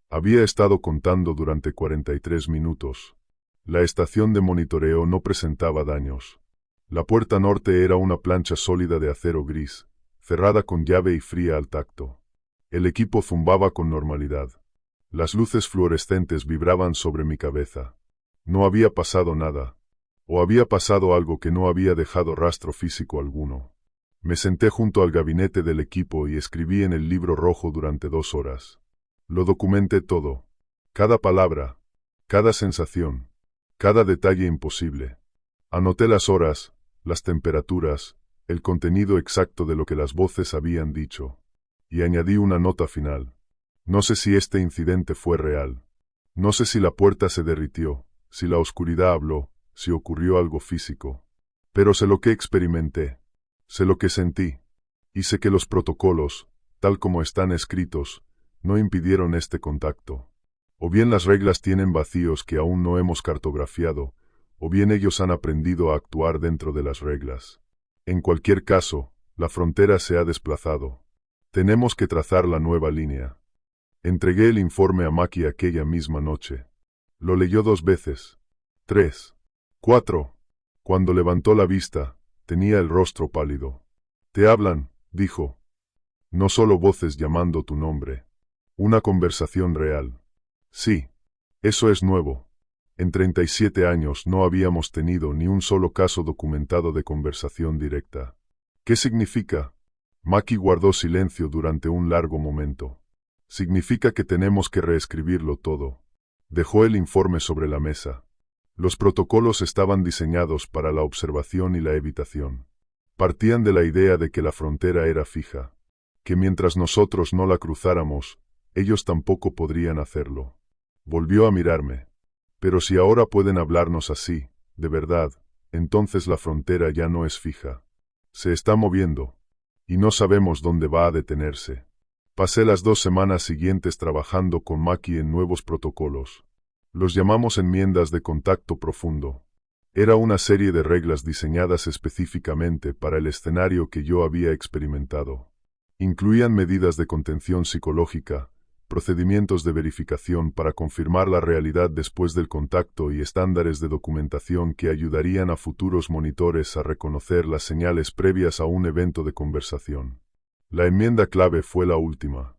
Speaker 1: Había estado contando durante 43 minutos. La estación de monitoreo no presentaba daños. La puerta norte era una plancha sólida de acero gris, cerrada con llave y fría al tacto. El equipo zumbaba con normalidad. Las luces fluorescentes vibraban sobre mi cabeza. No había pasado nada. O había pasado algo que no había dejado rastro físico alguno. Me senté junto al gabinete del equipo y escribí en el libro rojo durante 2 horas. Lo documenté todo. Cada palabra, cada sensación, cada detalle imposible. Anoté las horas, las temperaturas, el contenido exacto de lo que las voces habían dicho. Y añadí una nota final. No sé si este incidente fue real. No sé si la puerta se derritió, si la oscuridad habló, si ocurrió algo físico. Pero sé lo que experimenté. Sé lo que sentí. Y sé que los protocolos, tal como están escritos, no impidieron este contacto. O bien las reglas tienen vacíos que aún no hemos cartografiado, o bien ellos han aprendido a actuar dentro de las reglas. En cualquier caso, la frontera se ha desplazado. Tenemos que trazar la nueva línea. Entregué el informe a Maki aquella misma noche. Lo leyó 2 veces. 3. 4. Cuando levantó la vista, tenía el rostro pálido. «Te hablan», dijo. «No solo voces llamando tu nombre. Una conversación real». Sí. Eso es nuevo. En 37 años no habíamos tenido ni un solo caso documentado de conversación directa. ¿Qué significa? Maki guardó silencio durante un largo momento. Significa que tenemos que reescribirlo todo. Dejó el informe sobre la mesa. Los protocolos estaban diseñados para la observación y la evitación. Partían de la idea de que la frontera era fija, que mientras nosotros no la cruzáramos, ellos tampoco podrían hacerlo. Volvió a mirarme. Pero si ahora pueden hablarnos así, de verdad, entonces la frontera ya no es fija. Se está moviendo. Y no sabemos dónde va a detenerse. Pasé las 2 semanas siguientes trabajando con Maki en nuevos protocolos. Los llamamos enmiendas de contacto profundo. Era una serie de reglas diseñadas específicamente para el escenario que yo había experimentado. Incluían medidas de contención psicológica, procedimientos de verificación para confirmar la realidad después del contacto y estándares de documentación que ayudarían a futuros monitores a reconocer las señales previas a un evento de conversación. La enmienda clave fue la última.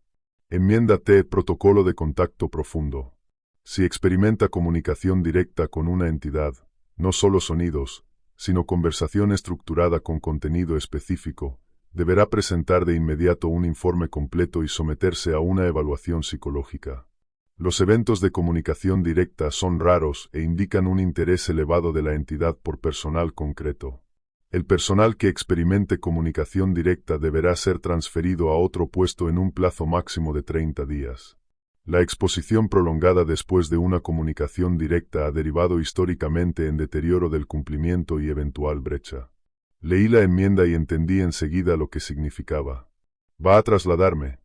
Speaker 1: Enmienda T, Protocolo de Contacto Profundo. Si experimenta comunicación directa con una entidad, no solo sonidos, sino conversación estructurada con contenido específico, deberá presentar de inmediato un informe completo y someterse a una evaluación psicológica. Los eventos de comunicación directa son raros e indican un interés elevado de la entidad por personal concreto. El personal que experimente comunicación directa deberá ser transferido a otro puesto en un plazo máximo de 30 días. La exposición prolongada después de una comunicación directa ha derivado históricamente en deterioro del cumplimiento y eventual brecha. Leí la enmienda y entendí enseguida lo que significaba. Va a trasladarme.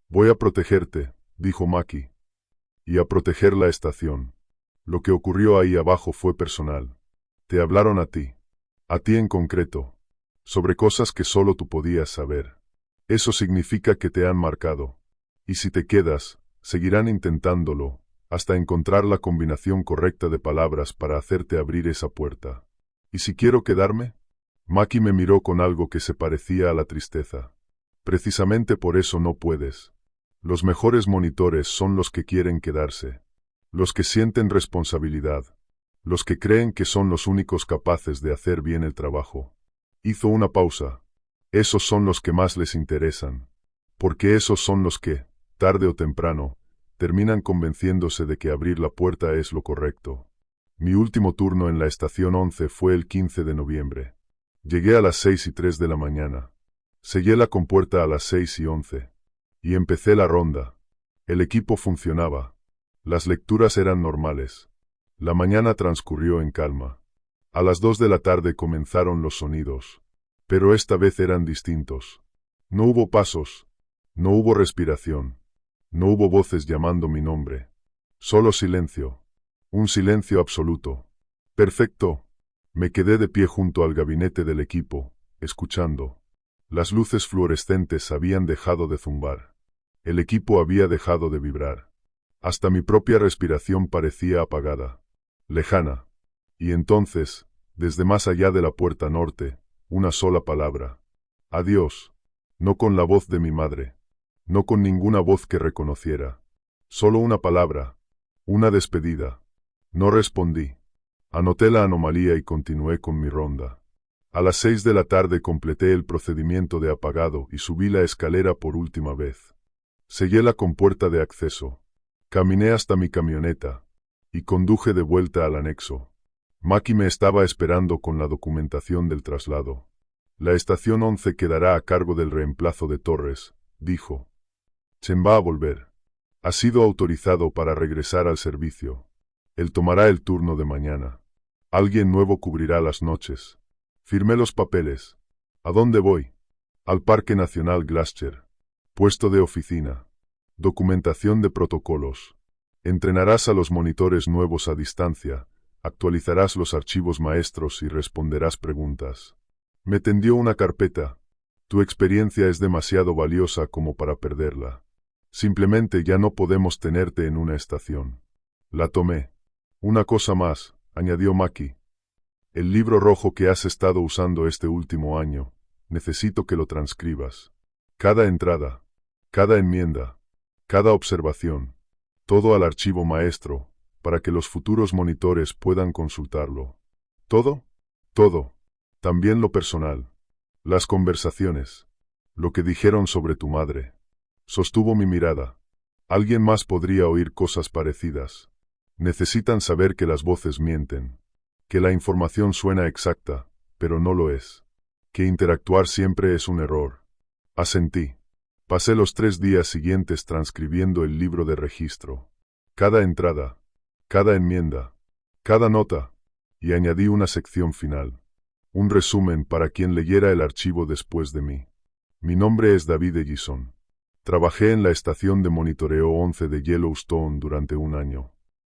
Speaker 1: Voy a protegerte, dijo Maki. Y a proteger la estación. Lo que ocurrió ahí abajo fue personal. Te hablaron a ti en concreto, sobre cosas que solo tú podías saber. Eso significa que te han marcado. Y si te quedas, seguirán intentándolo, hasta encontrar la combinación correcta de palabras para hacerte abrir esa puerta. ¿Y si quiero quedarme? Maki me miró con algo que se parecía a la tristeza. Precisamente por eso no puedes. Los mejores monitores son los que quieren quedarse. Los que sienten responsabilidad. Los que creen que son los únicos capaces de hacer bien el trabajo. Hizo una pausa. Esos son los que más les interesan. Porque esos son los que, tarde o temprano, terminan convenciéndose de que abrir la puerta es lo correcto. Mi último turno en la estación 11 fue el 15 de noviembre. Llegué a las 6:03 de la mañana. Sellé la compuerta a las 6:11. Y empecé la ronda. El equipo funcionaba. Las lecturas eran normales. La mañana transcurrió en calma. A las 2 de la tarde comenzaron los sonidos. Pero esta vez eran distintos. No hubo pasos. No hubo respiración. No hubo voces llamando mi nombre. Solo silencio. Un silencio absoluto. Perfecto. Me quedé de pie junto al gabinete del equipo, escuchando. Las luces fluorescentes habían dejado de zumbar. El equipo había dejado de vibrar. Hasta mi propia respiración parecía apagada, lejana. Y entonces, desde más allá de la puerta norte, una sola palabra. Adiós. No con la voz de mi madre. No con ninguna voz que reconociera. Solo una palabra. Una despedida. No respondí. Anoté la anomalía y continué con mi ronda. A las 6 de la tarde completé el procedimiento de apagado y subí la escalera por última vez. Sellé la compuerta de acceso. Caminé hasta mi camioneta y conduje de vuelta al anexo. Maki me estaba esperando con la documentación del traslado. La estación 11 quedará a cargo del reemplazo de Torres, dijo. Chen va a volver. Ha sido autorizado para regresar al servicio. Él tomará el turno de mañana. Alguien nuevo cubrirá las noches. Firmé los papeles. ¿A dónde voy? Al Parque Nacional Glacier. Puesto de oficina. Documentación de protocolos. Entrenarás a los monitores nuevos a distancia, actualizarás los archivos maestros y responderás preguntas. Me tendió una carpeta. Tu experiencia es demasiado valiosa como para perderla. Simplemente ya no podemos tenerte en una estación. La tomé. Una cosa más, añadió Maki. El libro rojo que has estado usando este último año, necesito que lo transcribas. Cada entrada, cada enmienda, cada observación, todo al archivo maestro, para que los futuros monitores puedan consultarlo. ¿Todo? Todo. También lo personal. Las conversaciones. Lo que dijeron sobre tu madre. Sostuvo mi mirada. Alguien más podría oír cosas parecidas. Necesitan saber que las voces mienten. Que la información suena exacta, pero no lo es. Que interactuar siempre es un error. Asentí. Pasé los 3 días siguientes transcribiendo el libro de registro. Cada entrada, cada enmienda, cada nota, y añadí una sección final. Un resumen para quien leyera el archivo después de mí. Mi nombre es David Ellison. Trabajé en la estación de monitoreo 11 de Yellowstone durante un año.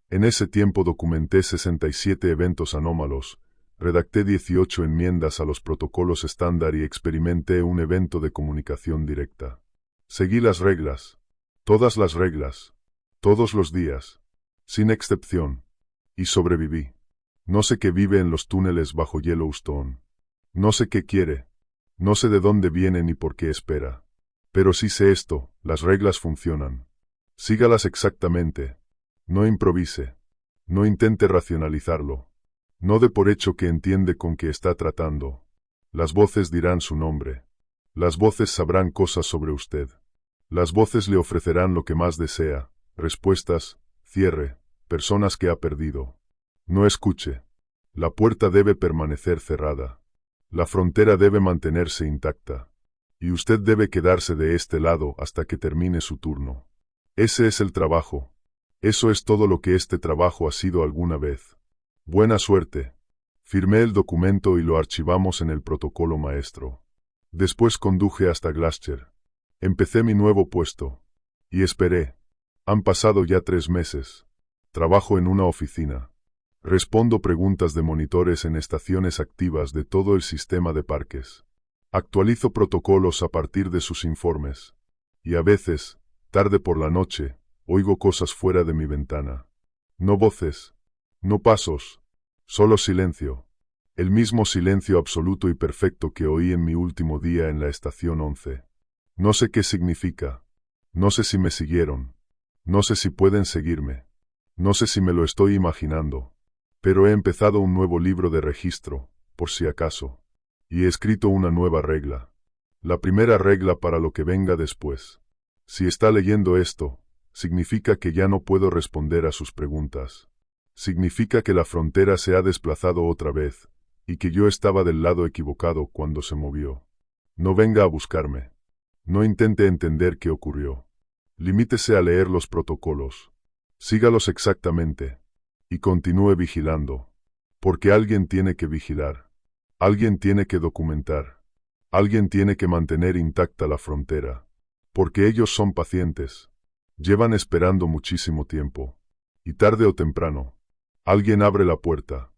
Speaker 1: En ese tiempo documenté 67 eventos anómalos, redacté 18 enmiendas a los protocolos estándar y experimenté un evento de comunicación directa. Seguí las reglas, todas las reglas, todos los días, sin excepción, y sobreviví. No sé qué vive en los túneles bajo Yellowstone. No sé qué quiere, no sé de dónde viene ni por qué espera. Pero sí sé esto, las reglas funcionan. Sígalas exactamente. No improvise. No intente racionalizarlo. No dé por hecho que entiende con qué está tratando. Las voces dirán su nombre. Las voces sabrán cosas sobre usted. Las voces le ofrecerán lo que más desea, respuestas, cierre, personas que ha perdido. No escuche. La puerta debe permanecer cerrada. La frontera debe mantenerse intacta. Y usted debe quedarse de este lado hasta que termine su turno. Ese es el trabajo. Eso es todo lo que este trabajo ha sido alguna vez. Buena suerte. Firmé el documento y lo archivamos en el protocolo maestro. Después conduje hasta Glacier. Empecé mi nuevo puesto. Y esperé. Han pasado ya 3 meses. Trabajo en una oficina. Respondo preguntas de monitores en estaciones activas de todo el sistema de parques. Actualizo protocolos a partir de sus informes. Y a veces, tarde por la noche, oigo cosas fuera de mi ventana. No voces, no pasos, solo silencio. El mismo silencio absoluto y perfecto que oí en mi último día en la estación 11. No sé qué significa. No sé si me siguieron. No sé si pueden seguirme. No sé si me lo estoy imaginando. Pero he empezado un nuevo libro de registro, por si acaso. Y he escrito una nueva regla. La primera regla para lo que venga después. Si está leyendo esto, significa que ya no puedo responder a sus preguntas. Significa que la frontera se ha desplazado otra vez, y que yo estaba del lado equivocado cuando se movió. No venga a buscarme. No intente entender qué ocurrió. Limítese a leer los protocolos. Sígalos exactamente. Y continúe vigilando. Porque alguien tiene que vigilar. Alguien tiene que documentar. Alguien tiene que mantener intacta la frontera. Porque ellos son pacientes. Llevan esperando muchísimo tiempo. Y tarde o temprano, alguien abre la puerta.